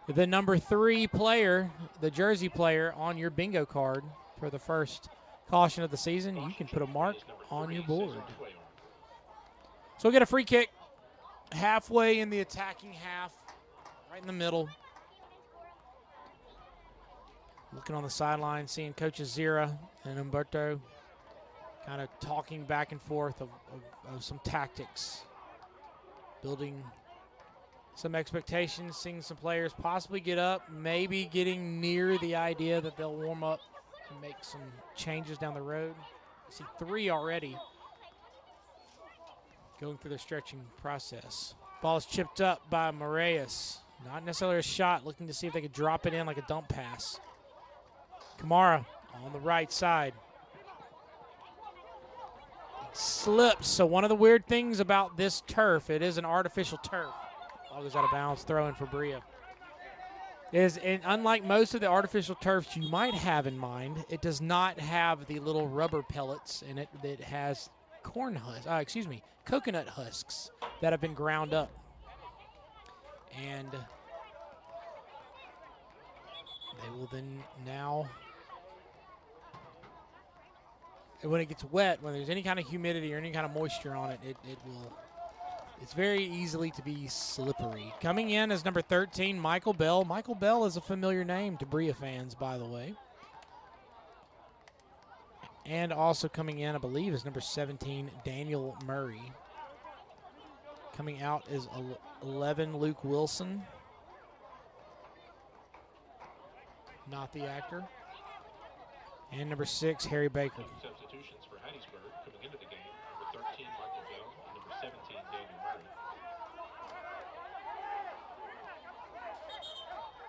the number 3 player, the jersey player, on your bingo card for the first caution of the season, you can put a mark on your board. So we'll get a free kick halfway in the attacking half, right in the middle. Looking on the sideline, seeing coaches Zira and Umberto kind of talking back and forth of some tactics, building some expectations, seeing some players possibly get up, maybe getting near the idea that they'll warm up and make some changes down the road. I see 3 already going through the stretching process. Ball is chipped up by Moraes. Not necessarily a shot, looking to see if they could drop it in like a dump pass. Kamara on the right side. Slips. So one of the weird things about this turf, it is an artificial turf. Ball goes out of bounds, throw in for Brilla. And unlike most of the artificial turfs you might have in mind, it does not have the little rubber pellets in it. It has coconut husks that have been ground up. And they will then now, when it gets wet, when there's any kind of humidity or any kind of moisture on it, it's very easily to be slippery. Coming in as number 13, Michael Bell. Michael Bell is a familiar name to Brilla fans, by the way. And also coming in, I believe, is number 17, Daniel Murray. Coming out is 11, Luke Wilson. Not the actor. And number 6, Harry Baker. Substitutions for Hattiesburg coming into the game. Number 13, Michael Bell, and number 17, Daniel Murray.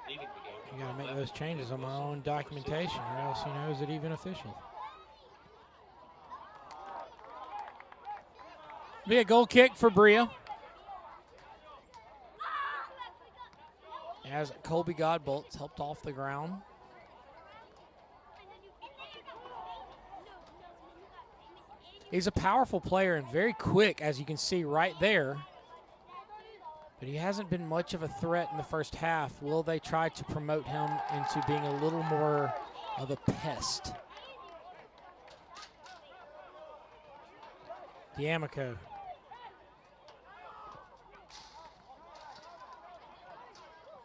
Leading the game. You gotta make those changes on my own documentation, or else, you know, is it even official? Be a goal kick for Brilla. As Colby Godbolt's helped off the ground. He's a powerful player and very quick, as you can see right there. But he hasn't been much of a threat in the first half. Will they try to promote him into being a little more of a pest? D'Amico.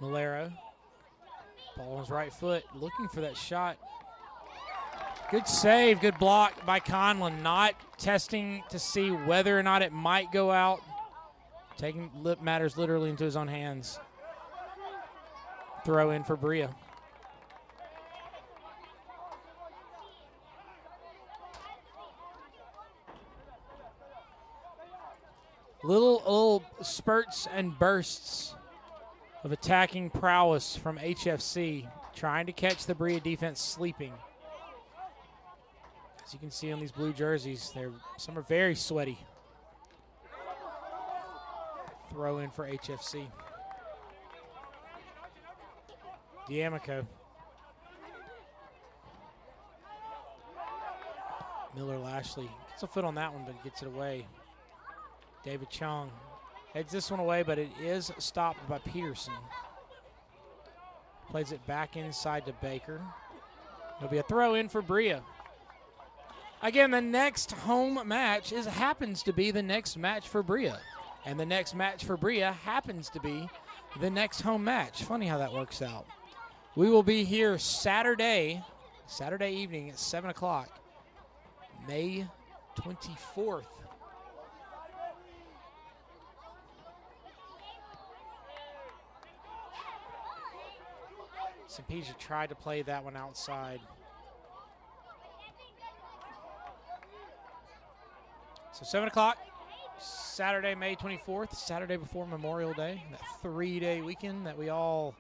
Malero. Ball on his right foot, looking for that shot. Good save, good block by Conlon. Not testing to see whether or not it might go out. Taking matters literally into his own hands. Throw in for Brilla. Little spurts and bursts of attacking prowess from HFC, trying to catch the Brilla defense sleeping. As you can see on these blue jerseys, some are very sweaty. Throw in for HFC. D'Amico. Miller Lashley gets a foot on that one, but gets it away. David Chong heads this one away, but it is stopped by Peterson. Plays it back inside to Baker. It'll be a throw in for Brilla. Again, the next home match happens to be the next match for Brilla. And the next match for Brilla happens to be the next home match. Funny how that works out. We will be here Saturday evening at 7 o'clock, May 24th. Sampesia tried to play that one outside. So 7 o'clock, Saturday, May 24th, Saturday before Memorial Day, that 3-day weekend that we all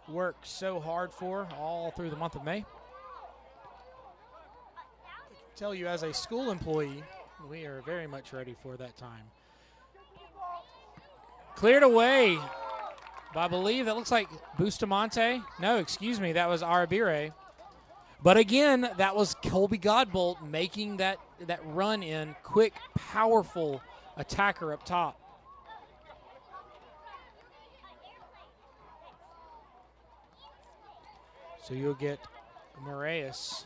work so hard for all through the month of May. I can tell you as a school employee, we are very much ready for that time. Cleared away by, I believe, that looks like Bustamante. No, excuse me, that was Arabire. But again, that was Colby Godbolt making that run in, quick, powerful attacker up top. So you'll get Moraes.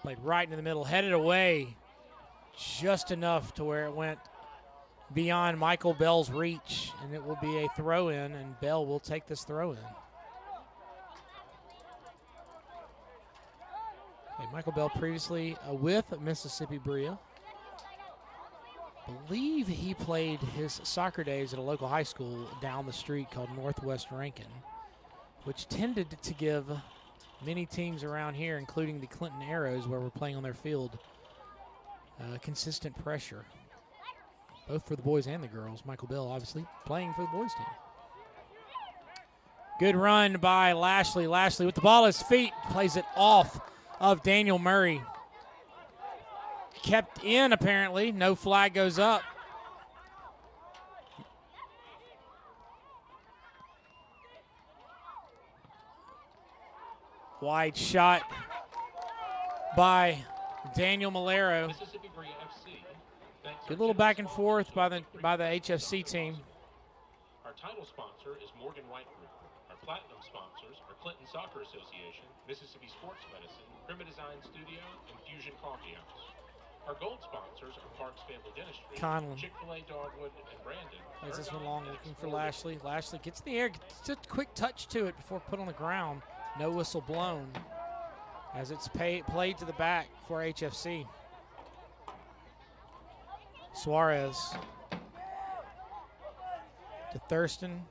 Played right in the middle, headed away just enough to where it went beyond Michael Bell's reach, and it will be a throw-in, and Bell will take this throw-in. Okay, Michael Bell previously with Mississippi Brilla. I believe he played his soccer days at a local high school down the street called Northwest Rankin, which tended to give many teams around here, including the Clinton Arrows, where we're playing on their field, consistent pressure, both for the boys and the girls. Michael Bell, obviously, playing for the boys team. Good run by Lashley. Lashley with the ball at his feet, plays it off of Daniel Murray. Kept in, apparently. No flag goes up. Wide shot by Daniel Malero. Mississippi Brilla FC. Good little back and forth by the HFC team. Our title sponsor is Morgan White Group. Our platinum sponsors are Clinton Soccer Association, Mississippi Sports Medicine, Prima Design Studio, and Fusion Coffee House. Our gold sponsors are Parks Family Dentistry, Conlon Chick-fil-A, Dogwood, and Brandon. plays this one long, looking for Lashley. Lashley gets in the air, gets a quick touch to it before put on the ground. No whistle blown as it's played to the back for HFC. Suarez to Thurston.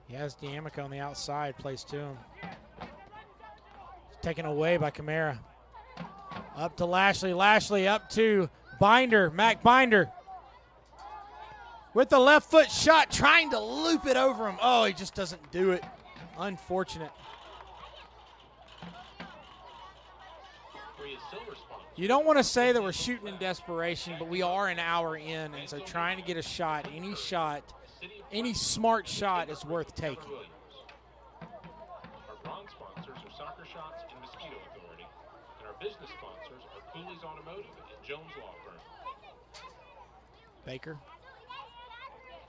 He has D'Amico on the outside, plays to him. Taken away by Camara. Up to Lashley. Lashley up to Binder. Mac Binder with the left foot shot, trying to loop it over him. Oh, he just doesn't do it. Unfortunate. You don't want to say that we're shooting in desperation, but we are an hour in, and so trying to get a shot, any smart shot is worth taking. Our bronze sponsors are Soccer Shots and Mosquito Authority, and our business sponsors are Cooley's Automotive and Jones Law Firm. Baker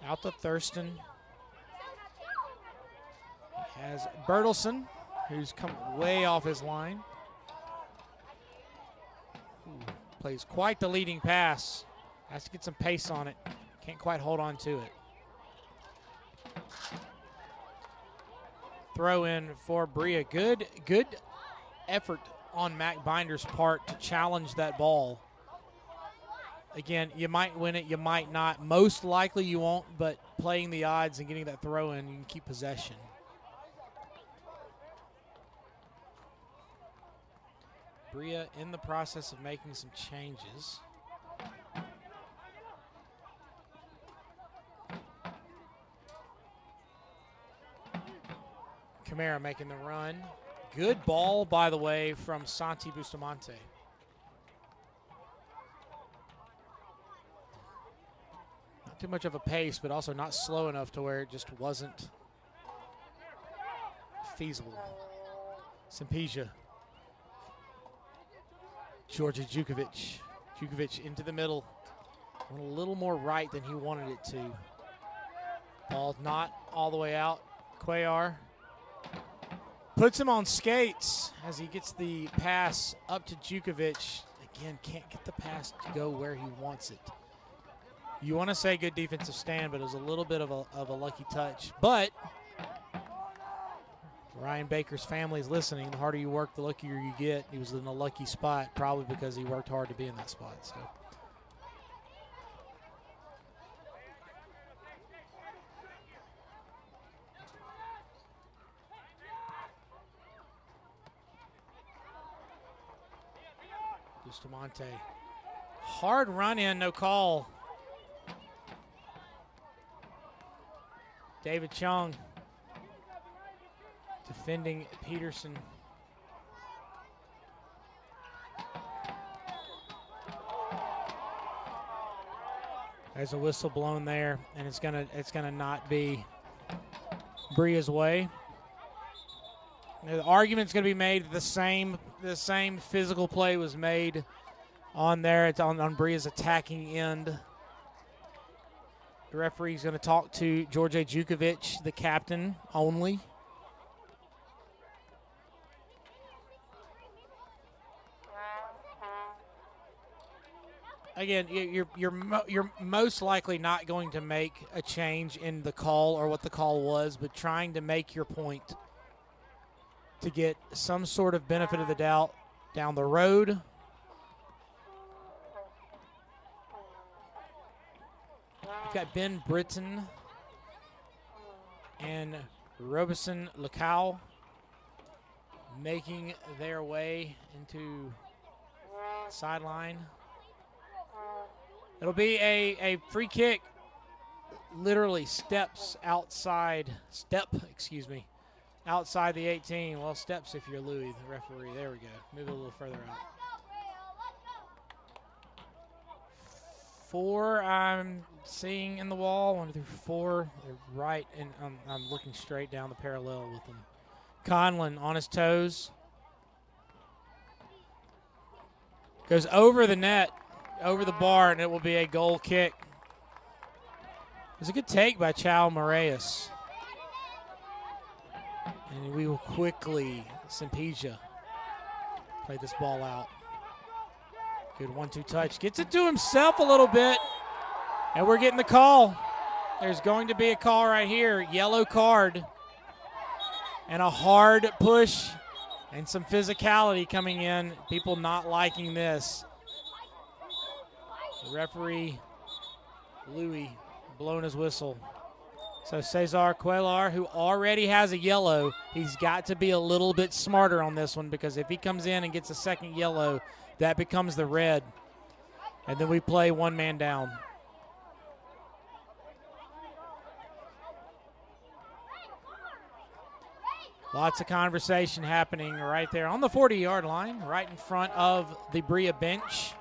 out to Thurston. He has Bertelson, who's come way off his line. Plays quite the leading pass. Has to get some pace on it. Can't quite hold on to it. Throw in for Brilla. Good effort on Mac Binder's part to challenge that ball. Again, you might win it, you might not. Most likely you won't, but playing the odds and getting that throw in, you can keep possession. Brilla in the process of making some changes. Camara making the run. Good ball, by the way, from Santi Bustamante. Not too much of a pace, but also not slow enough to where it just wasn't feasible. Simpesia. Georgia Jukovic. Jukovic into the middle. Went a little more right than he wanted it to. Ball not all the way out. Cuellar puts him on skates as he gets the pass up to Jukovic. Again, can't get the pass to go where he wants it. You want to say good defensive stand, but it was a little bit of a lucky touch. But Ryan Baker's family is listening. The harder you work, the luckier you get. He was in a lucky spot, probably because he worked hard to be in that spot. So. Bustamante. Hard run in, no call. David Chung defending Peterson. There's a whistle blown there, and it's gonna not be Brilla's way. The argument's gonna be made that the same physical play was made on there. It's on Brilla's attacking end. The referee's gonna talk to George Jukovic, the captain, only. Again, you're most likely not going to make a change in the call or what the call was, but trying to make your point to get some sort of benefit of the doubt down the road. We've got Ben Britton and Robeson Lacau making their way into sideline. It'll be a free kick, literally outside the 18. Well, steps if you're Louis, the referee. There we go. Move it a little further out. 4 I'm seeing in the wall. 1 through 4. They're right, and I'm looking straight down the parallel with them. Conlon on his toes. Goes over the net. Over the bar, and it will be a goal kick. It was a good take by Chao Moraes. And we will quickly, Simpesia, play this ball out. Good 1-2 touch. Gets it to himself a little bit. And we're getting the call. There's going to be a call right here. Yellow card. And a hard push and some physicality coming in. People not liking this. The referee, Louis, blowing his whistle. So Cesar Cuellar, who already has a yellow, he's got to be a little bit smarter on this one, because if he comes in and gets a second yellow, that becomes the red. And then we play one man down. Lots of conversation happening right there on the 40-yard line, right in front of the Brilla bench.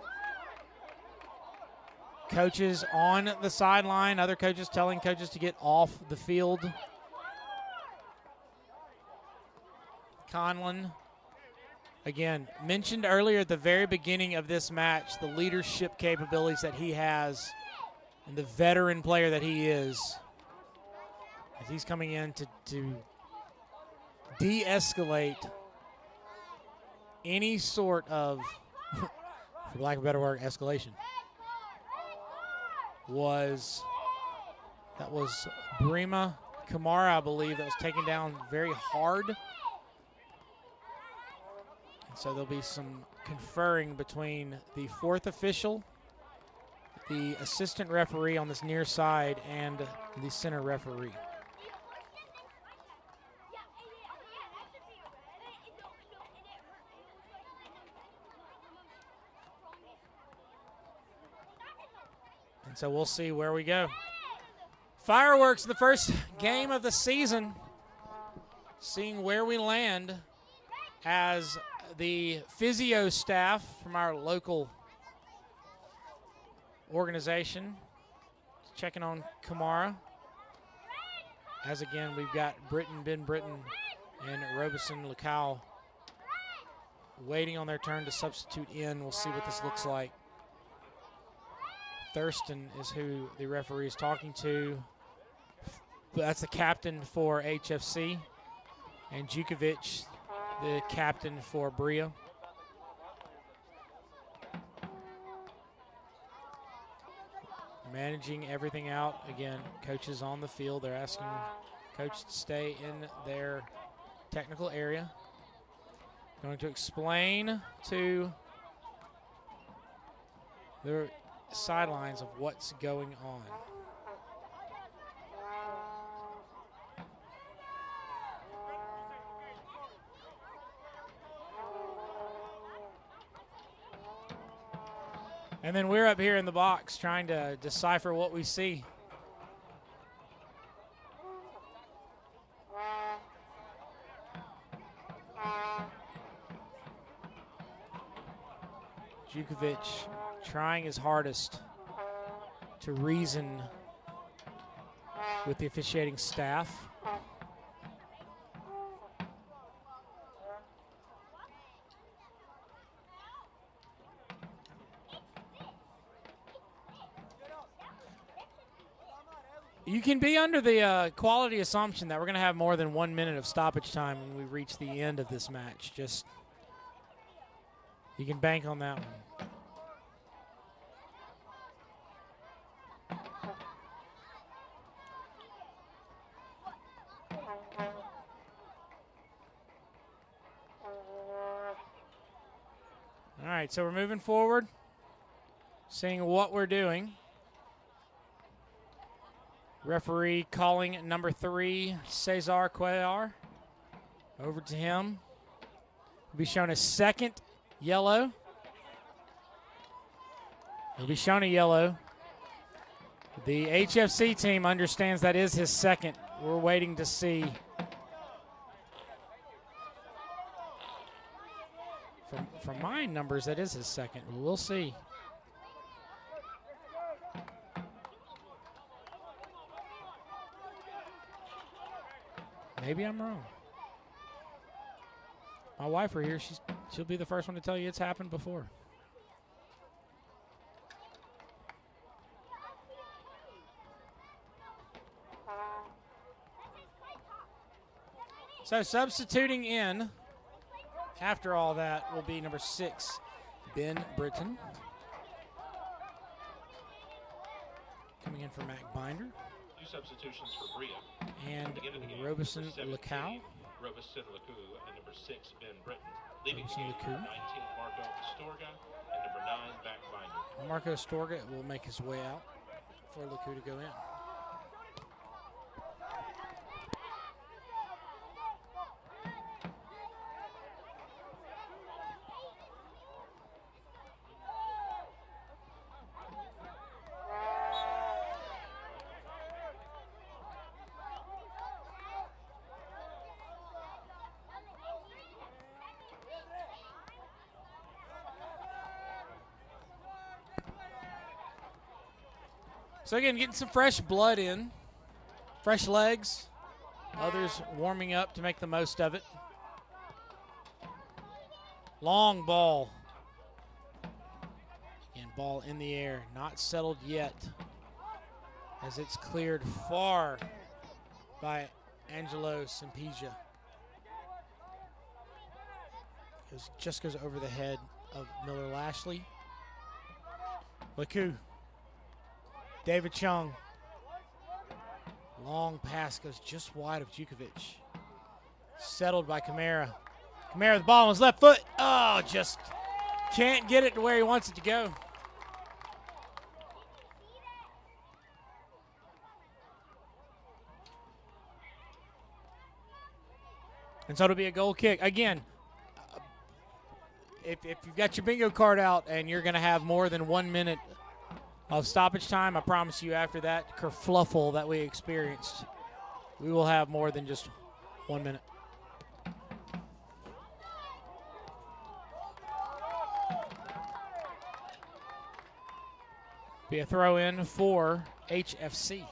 Coaches on the sideline, other coaches telling coaches to get off the field. Conlon, again, mentioned earlier at the very beginning of this match, the leadership capabilities that he has and the veteran player that he is. As he's coming in to de-escalate any sort of, for lack of a better word, escalation. That was Brima Kamara, I believe, that was taken down very hard. And so there'll be some conferring between the fourth official, the assistant referee on this near side, and the center referee. So we'll see where we go. Fireworks, the first game of the season. Seeing where we land as the physio staff from our local organization checking on Kamara. As again, we've got Ben Britton, and Robeson Lucao waiting on their turn to substitute in. We'll see what this looks like. Thurston is who the referee is talking to. That's the captain for HFC. And Jukovic, the captain for Brilla. Managing everything out. Again, coaches on the field. They're asking coach to stay in their technical area. Going to explain to the sidelines of what's going on. And then we're up here in the box trying to decipher what we see. Jukovic trying his hardest to reason with the officiating staff. You can be under the quality assumption that we're going to have more than 1 minute of stoppage time when we reach the end of this match. Just, you can bank on that one. All right, so we're moving forward, seeing what we're doing. Referee calling number 3, Cesar Cuellar. Over to him. Will be shown a second yellow. He'll be shown a yellow. The HFC team understands that is his second. We're waiting to see. From my numbers, that is his second. We'll see. Maybe I'm wrong. My wife were here. She'll be the first one to tell you it's happened before. So substituting in after all that will be number 6, Ben Britton. for Mac Binder. Two substitutions for Bria. And Beginning of the game, Robeson number 17, Lecau. Robeson Lecau, and number 6, Ben Britton. Leaving the Robeson game, Lecau. number 19, Marco Astorga, and number 9, Mac Binder. Marco Astorga will make his way out for Lecau to go in. So again, getting some fresh blood in, fresh legs, others warming up to make the most of it. Long ball. Again, ball in the air, not settled yet, as it's cleared far by Angelo Simpeja. Just goes over the head of Miller Lashley. Lecau. David Chung. Long pass goes just wide of Jukovic. Settled by Kamara. Kamara, the ball on his left foot. Oh, just can't get it to where he wants it to go. And so it'll be a goal kick. Again, if you've got your bingo card out and you're going to have more than 1 minute of stoppage time, I promise you after that kerfluffle that we experienced, we will have more than just 1 minute. Be a throw in for HFC.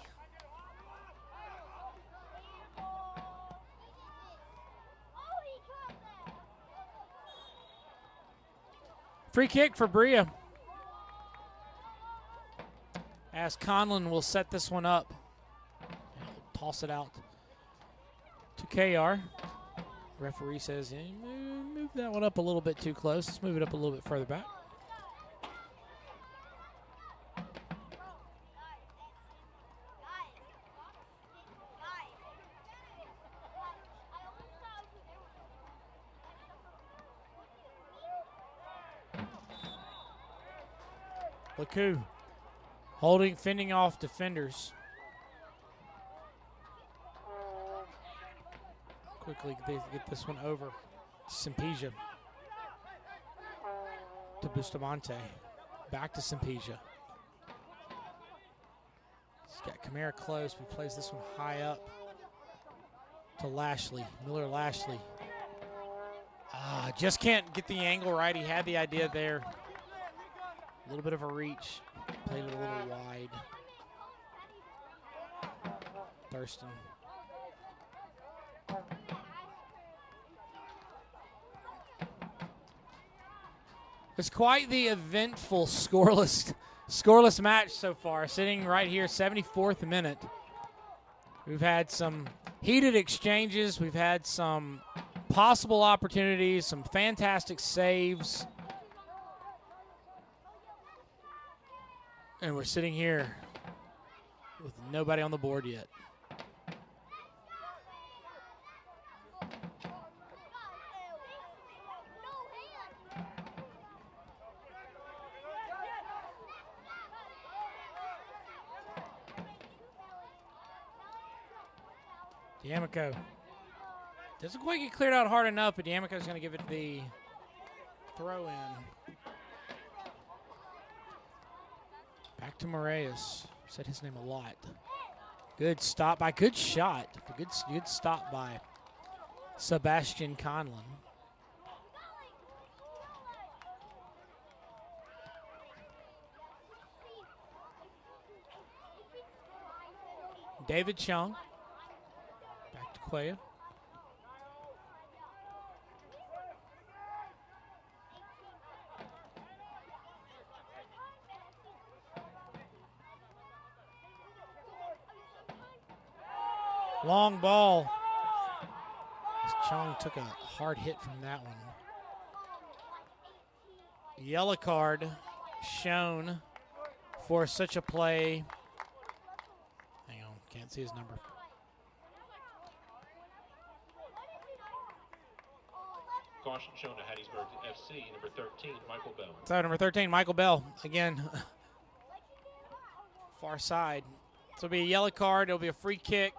Free kick for Bria. As Conlon will set this one up. Toss it out to KR. Referee says, hey, move that one up a little bit too close. Let's move it up a little bit further back. Lecau fending off defenders. Quickly get this one over. Simpeja to Bustamante. Back to Simpeja. He's got Kamara close, but plays this one high up to Lashley. Miller Lashley. Just can't get the angle right. He had the idea there. A little bit of a reach. Played it a little wide. Thurston. It's quite the eventful scoreless match so far. Sitting right here, 74th minute. We've had some heated exchanges. We've had some possible opportunities, some fantastic saves. And we're sitting here with nobody on the board yet. D'Amico doesn't quite get cleared out hard enough, but D'Amico's going to give it the throw in. Back to Moraes. Said his name a lot. Good stop by, good shot. Good stop by Sebastian Conlon. David Chung. Back to Cuellar. Long ball. Chung took a hard hit from that one. Yellow card shown for such a play Can't see his number. Caution shown to Hattiesburg FC, number 13, Michael Bell. So number 13, Michael Bell. Again, far side. This will be a yellow card. It'll be a free kick.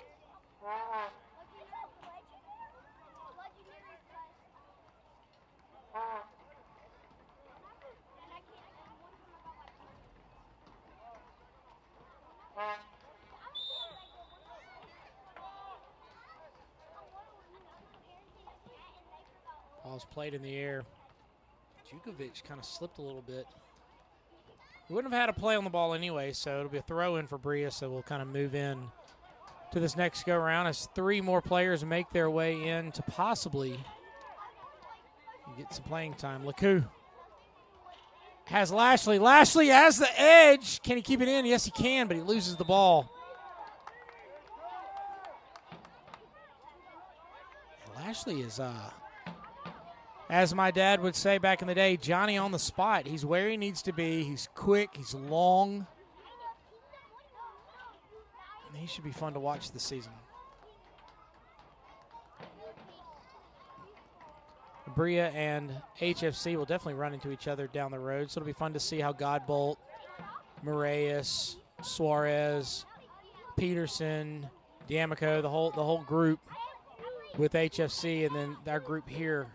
Ball's played in the air. Jukovic kind of slipped a little bit. We wouldn't have had a play on the ball anyway, so it'll be a throw in for Brilla, so we'll kind of move in to this next go-around as 3 more players make their way in to possibly get some playing time. Lakou has Lashley. Lashley has the edge. Can he keep it in? Yes, he can, but he loses the ball. And Lashley is, as my dad would say back in the day, Johnny on the spot. He's where he needs to be. He's quick. He's long. And he should be fun to watch this season. Brilla and HFC will definitely run into each other down the road, so it'll be fun to see how Godbolt, Moraes, Suarez, Peterson, D'Amico, the whole group with HFC, and then our group here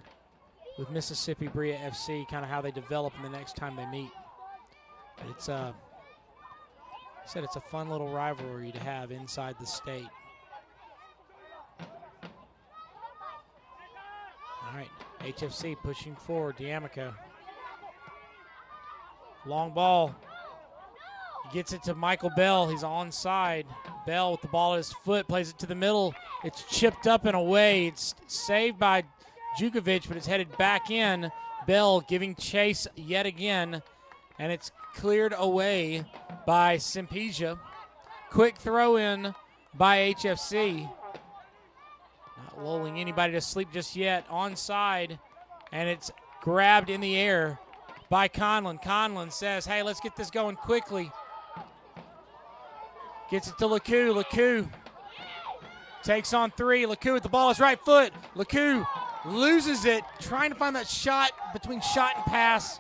with Mississippi Brilla FC, kind of how they develop in the next time they meet. But it's I said it's a fun little rivalry to have inside the state. All right, HFC pushing forward, D'Amico. Long ball. He gets it to Michael Bell. He's onside. Bell with the ball at his foot, plays it to the middle. It's chipped up and away. It's saved by Jukovic, but it's headed back in. Bell giving chase yet again, and it's cleared away by Simpeja. Quick throw in by HFC. Not lulling anybody to sleep just yet. Onside, and it's grabbed in the air by Conlon. Conlon says, hey, let's get this going quickly. Gets it to Lakou. Lakou takes on 3. Lakou with the ball, his right foot. Lakou loses it, trying to find that shot between shot and pass.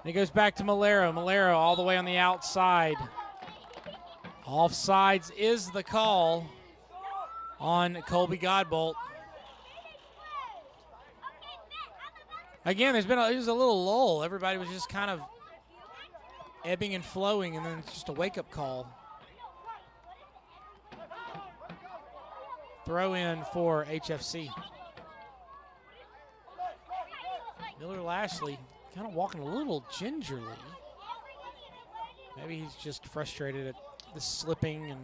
And it goes back to Malero. Malero all the way on the outside. Offsides is the call on Colby Godbolt. Again, it was a little lull. Everybody was just kind of ebbing and flowing, and then it's just a wake-up call. Throw in for HFC. Miller Lashley kind of walking a little gingerly. Maybe he's just frustrated at the slipping and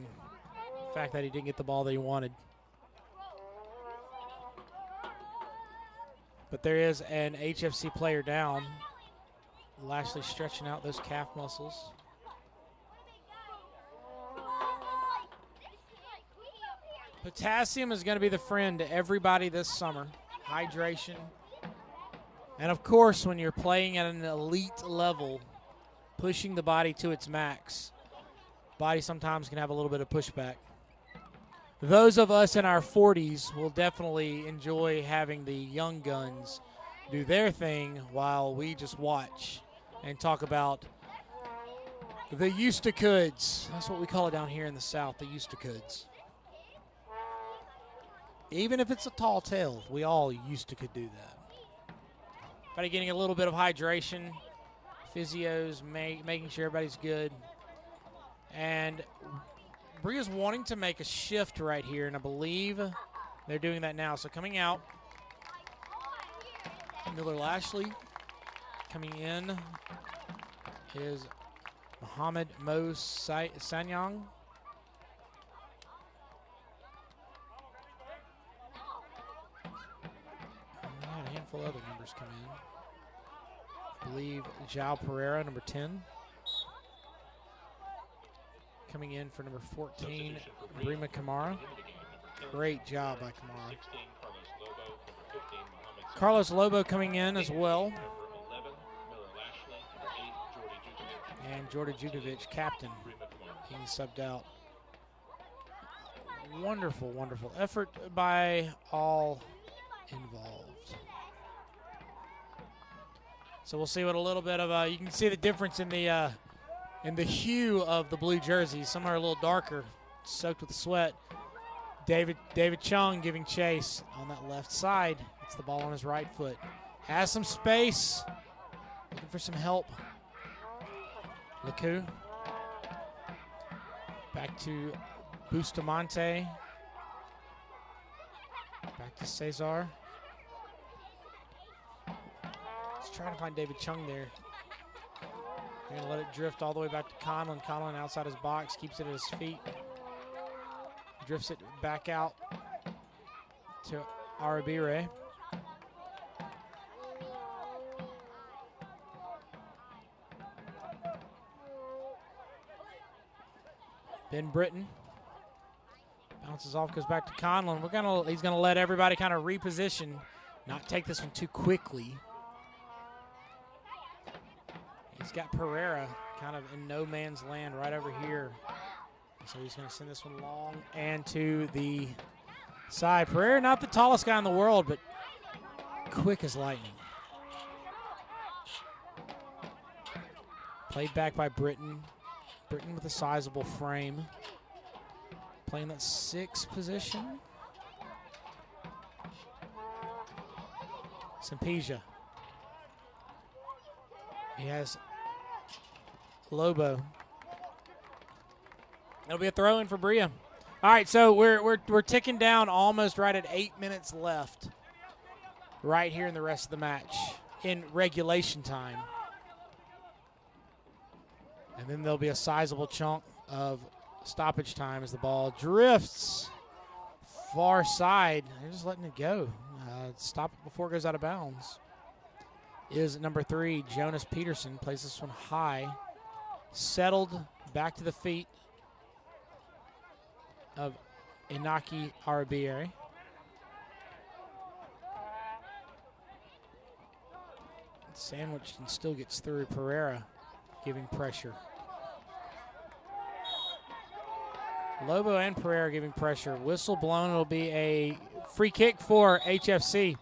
the fact that he didn't get the ball that he wanted. But there is an HFC player down. Lashley stretching out those calf muscles. Potassium is going to be the friend to everybody this summer. Hydration. And, of course, when you're playing at an elite level, pushing the body to its max, body sometimes can have a little bit of pushback. Those of us in our 40s will definitely enjoy having the young guns do their thing while we just watch and talk about the used-to-coulds. That's what we call it down here in the South, the used-to-coulds. Even if it's a tall tale, we all used to could do that. Everybody getting a little bit of hydration, physios, making sure everybody's good. And Brilla's wanting to make a shift right here, and I believe they're doing that now. So coming out, Miller Lashley. Coming in is Mohamed Mo Sanyang. A handful of other numbers come in. I believe João Pereira, number 10. Coming in for number 14, Brima Kamara. Great job by Kamara. Carlos Lobo coming in as well. And Jordan Jukovic, captain, being subbed out. wonderful, wonderful effort by all involved. So we'll see what a little bit of you can see the difference in the hue of the blue jerseys. Some are a little darker, soaked with sweat. David Chung giving chase on that left side. Gets the ball on his right foot. Has some space. Looking for some help. Laku. Back to Bustamante. Back to Cesar. He's trying to find David Chung there. They're going to let it drift all the way back to Conlon. Conlon outside his box, keeps it at his feet. Drifts it back out to Arabire. Ben Britton bounces off, goes back to Conlon. He's gonna let everybody kind of reposition, not take this one too quickly. He's got Pereira kind of in no man's land right over here. So he's going to send this one long and to the side. Pereira, not the tallest guy in the world, but quick as lightning. Played back by Britton. Britton with a sizable frame. Playing that 6 position. Simpeja. He has Lobo. It'll be a throw in for Brilla. All right, so we're ticking down almost right at 8 minutes left. Right here in the rest of the match in regulation time. And then there'll be a sizable chunk of stoppage time as the ball drifts far side. They're just letting it go. Stop it before it goes out of bounds. Is number 3, Jonas Peterson, plays this one high. Settled back to the feet of Inaki Arabieri. Sandwich and still gets through. Pereira giving pressure. Lobo and Pereira giving pressure. Whistle blown. It'll be a free kick for HFC.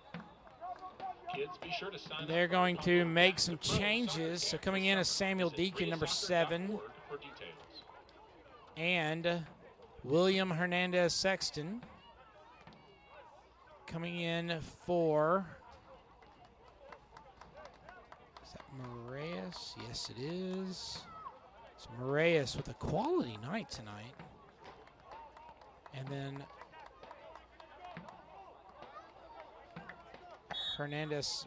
Kids, be sure to sign They're going to make some changes. So coming in is Samuel Deacon, number 7. And William Hernandez Sexton. Coming in for, is that Moraes? Yes, it is. It's Moraes with a quality night tonight. And then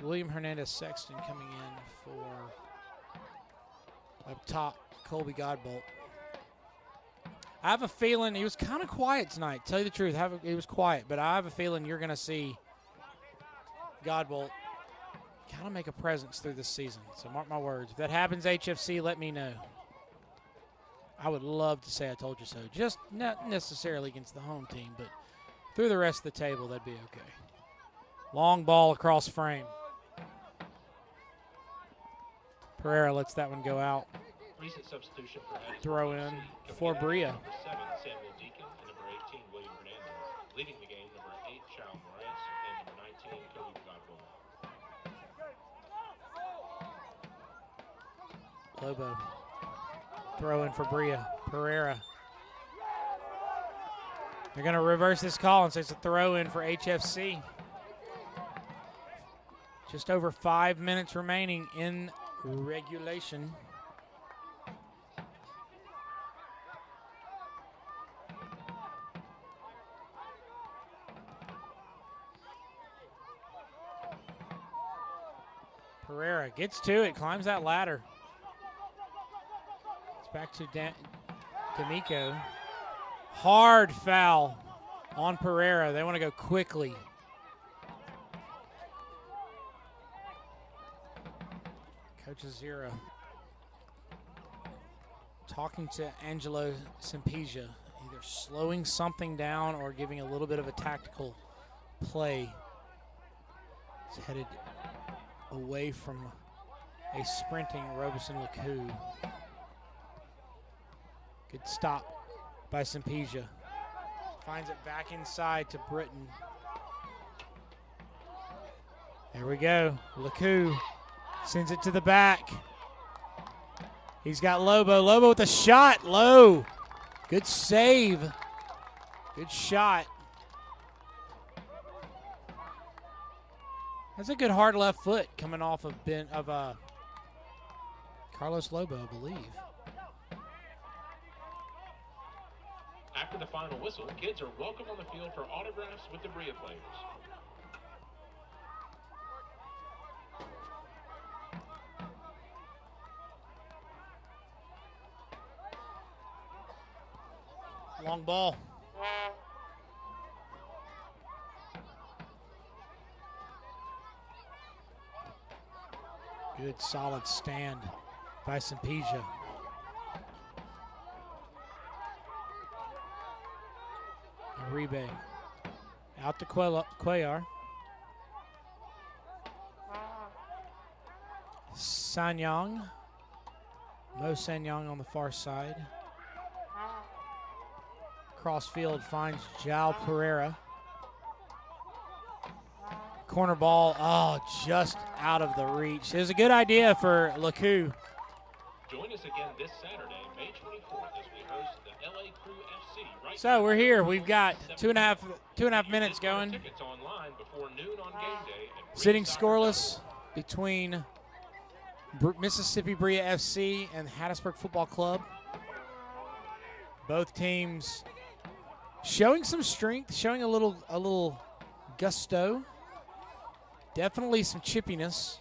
William Hernandez Sexton coming in for, up top, Colby Godbolt. I have a feeling he was kind of quiet tonight. Tell you the truth, he was quiet, but I have a feeling you're going to see Godbolt kind of make a presence through this season. So mark my words. If that happens, HFC, let me know. I would love to say I told you so. Just not necessarily against the home team, but through the rest of the table, that'd be okay. Long ball across frame. Pereira lets that one go out. Recent substitution for Hattiesburg Throw in FC. for Brilla. Number 7, Samuel Deacon, and number 18, William Hernandez. Leading the game, number 8, Charles Moraes, and number 19, Kobe Godbolt. Lobo. Throw in for Brilla. Pereira. They're going to reverse this call and say it's a throw in for HFC. Just over 5 minutes remaining in regulation. Pereira gets to it, climbs that ladder. It's back to D'Amico. Hard foul on Pereira. They want to go quickly. Coach Azira talking to Angelo Simpeja, either slowing something down or giving a little bit of a tactical play. It's headed away from a sprinting Robeson Laku. Good stop by Simpeja. Finds it back inside to Britton. There we go. Lakou sends it to the back. He's got Lobo. Lobo with a shot. Low. Good save. Good shot. That's a good hard left foot coming off of Carlos Lobo, I believe. After the final whistle, kids are welcome on the field for autographs with the Brilla players. Long ball. Good solid stand by Simpeja. Uribe out to Cuellar. Sanyang. Mo Sanyang on the far side. Crossfield finds João Pereira. Corner ball, just out of the reach. It was a good idea for Lakou. Join us again this Saturday, May 24th, as we host the LA Crew FC. Right So we're here. We've got two and a half minutes going. Tickets online before noon on game day. Sitting scoreless between Mississippi Brilla FC and Hattiesburg Football Club. Both teams showing some strength, showing a little gusto. Definitely some chippiness.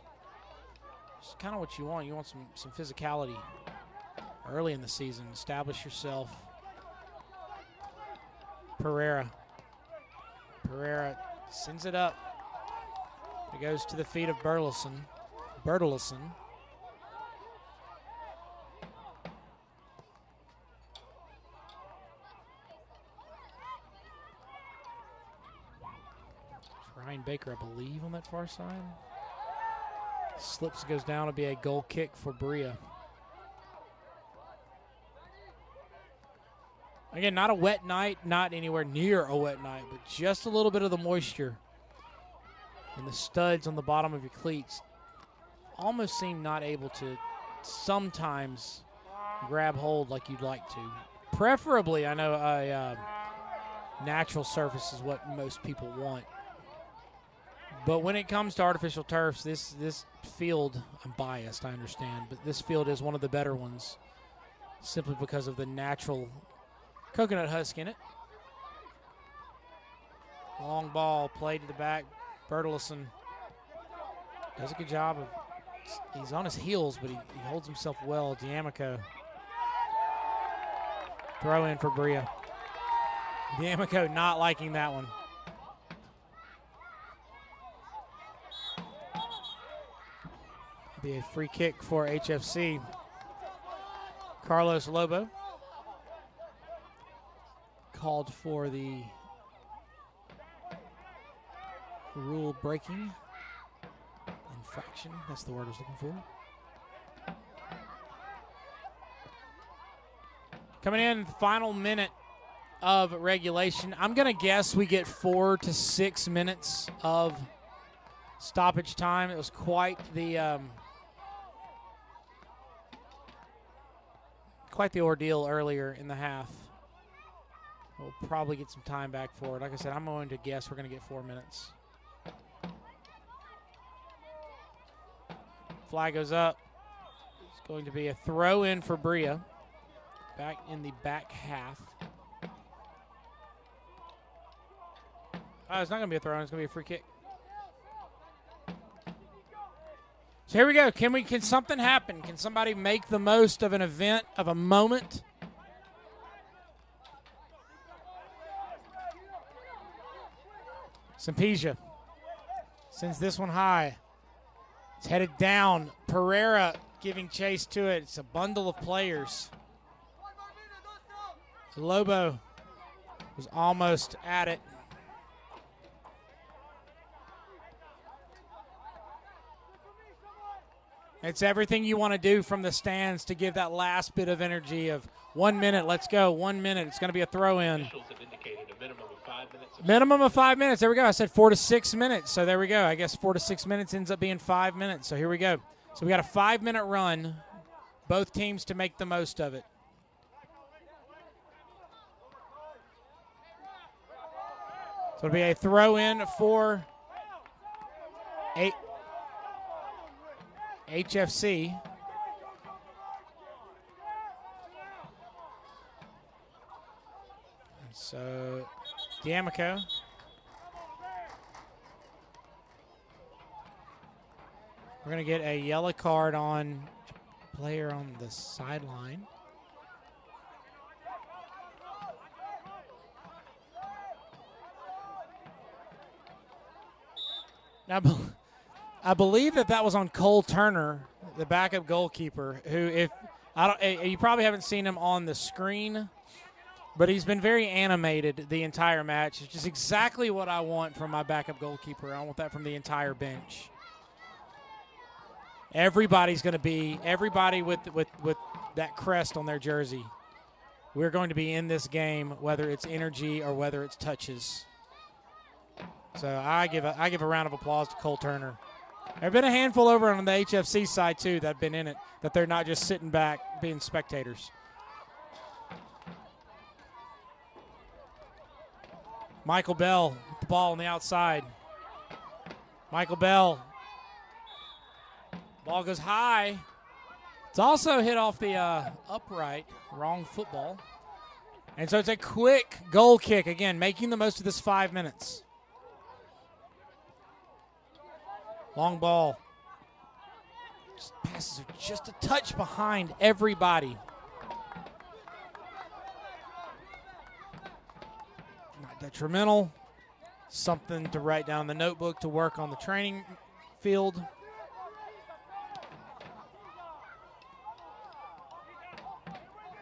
It's kind of what you want. You want some physicality early in the season. Establish yourself. Pereira sends it up. It goes to the feet of Bertelsen. Ryan Baker, I believe, on that far side. Slips, goes down. It'll be a goal kick for Brilla. Again, not a wet night, not anywhere near a wet night, but just a little bit of the moisture. And the studs on the bottom of your cleats almost seem not able to sometimes grab hold like you'd like to. Preferably, I know a natural surface is what most people want. But when it comes to artificial turfs, this field, I'm biased, I understand, but this field is one of the better ones simply because of the natural coconut husk in it. Long ball played to the back. Bertelsen does a good job of, he's on his heels, but he holds himself well. D'Amico. Throw in for Brilla. D'Amico not liking that one. Be a free kick for HFC. Carlos Lobo called for the rule breaking infraction. That's the word I was looking for. Coming in, final minute of regulation. I'm going to guess we get 4 to 6 minutes of stoppage time. It was quite the ordeal earlier in the half. We'll probably get some time back for it. Like I said, I'm going to guess we're going to get 4 minutes. Flag goes up. It's going to be a throw in for Brilla. Back in the back half. It's not going to be a throw in. It's going to be a free kick. So here we go. Can something happen? Can somebody make the most of an event, of a moment? Simpeja sends this one high. It's headed down. Pereira giving chase to it. It's a bundle of players. Lobo was almost at it. It's everything you want to do from the stands to give that last bit of energy of 1 minute. Let's go. 1 minute. It's going to be a throw-in. Officials have indicated a minimum Minimum of 5 minutes. There we go. I said 4 to 6 minutes. So there we go. I guess 4 to 6 minutes ends up being 5 minutes. So here we go. So we got a 5-minute run. Both teams to make the most of it. So it'll be a throw in for HFC. So D'Amico. We're going to get a yellow card on a player on the sideline. Now, I believe that was on Cole Turner, the backup goalkeeper, who you probably haven't seen him on the screen, but he's been very animated the entire match. It's just exactly what I want from my backup goalkeeper. I want that from the entire bench. Everybody's going to be everybody with that crest on their jersey. We're going to be in this game, whether it's energy or whether it's touches. So I give a round of applause to Cole Turner. There have been a handful over on the HFC side, too, that have been in it, that they're not just sitting back being spectators. Michael Bell, the ball on the outside. Michael Bell. Ball goes high. It's also hit off the upright, wrong football. And so it's a quick goal kick, again, making the most of this 5 minutes. Long ball. Just passes are just a touch behind everybody. Not detrimental. Something to write down in the notebook to work on the training field.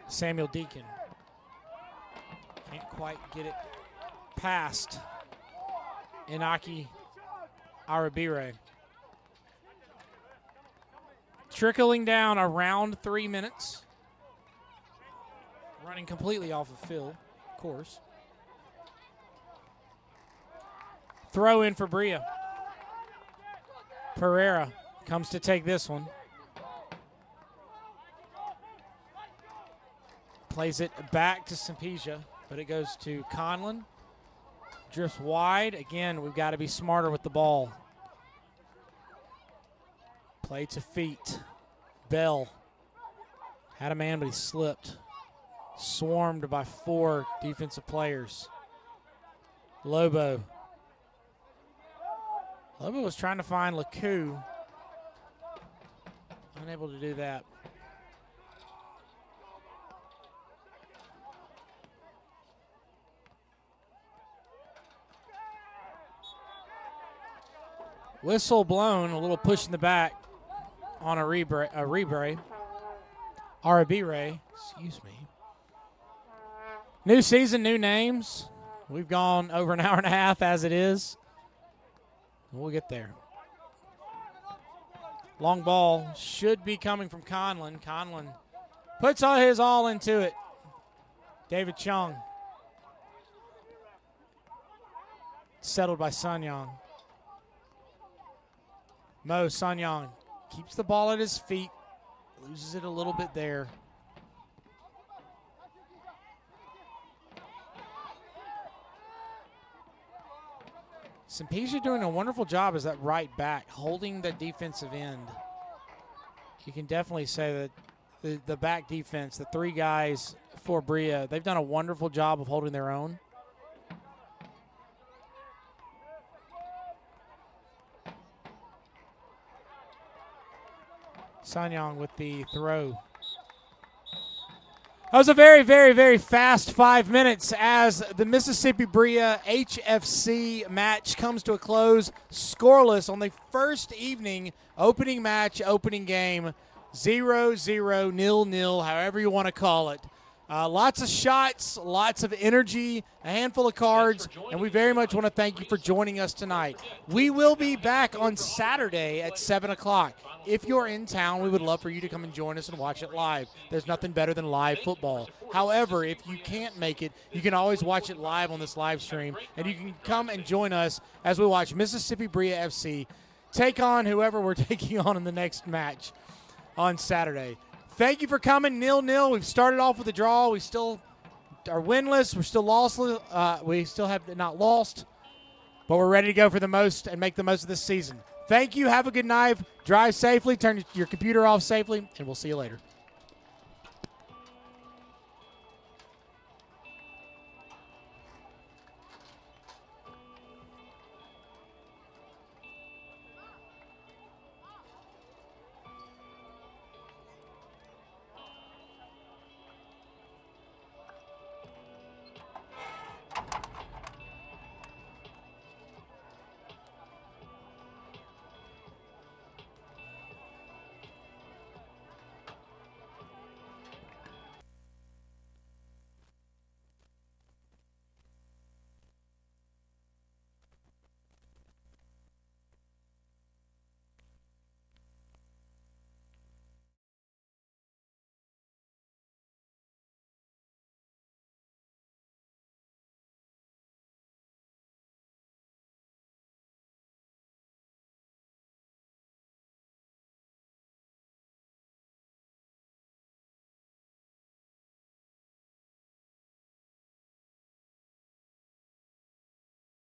Samuel Deacon. Can't quite get it past Inaki Arabire. Trickling down around 3 minutes. Running completely off the field, of course. Throw in for Brilla. Pereira comes to take this one. Plays it back to Simpesia, but it goes to Conlon. Drifts wide. Again, we've got to be smarter with the ball. Play to feet. Bell had a man, but he slipped. Swarmed by 4 defensive players. Lobo. Lobo was trying to find Lakou. Unable to do that. Whistle blown, a little push in the back on Arabire, excuse me. New season, new names. We've gone over an hour and a half as it is. We'll get there. Long ball should be coming from Conlon. Conlon puts his all into it. David Chung. Settled by Sanyang. Mo Sanyang keeps the ball at his feet, loses it a little bit there. Simpesia doing a wonderful job as that right back, holding the defensive end. You can definitely say that the back defense, the 3 guys for Brilla, they've done a wonderful job of holding their own. Sanyang with the throw. That was a very, very, very fast 5 minutes as the Mississippi Brilla HFC match comes to a close, scoreless on the first evening, opening match, opening game, 0-0, 0-0, however you want to call it. Lots of shots, lots of energy, a handful of cards, and we very much want to thank you for joining us tonight. We will be back on Saturday at 7 o'clock. If you're in town, we would love for you to come and join us and watch it live. There's nothing better than live football. However, if you can't make it, you can always watch it live on this live stream, and you can come and join us as we watch Mississippi Brilla FC take on whoever we're taking on in the next match on Saturday. Thank you for coming. 0-0. We've started off with a draw. We still are winless. We're still lossless. We still have not lost, but we're ready to go for the most and make the most of this season. Thank you. Have a good night. Drive safely. Turn your computer off safely, and we'll see you later.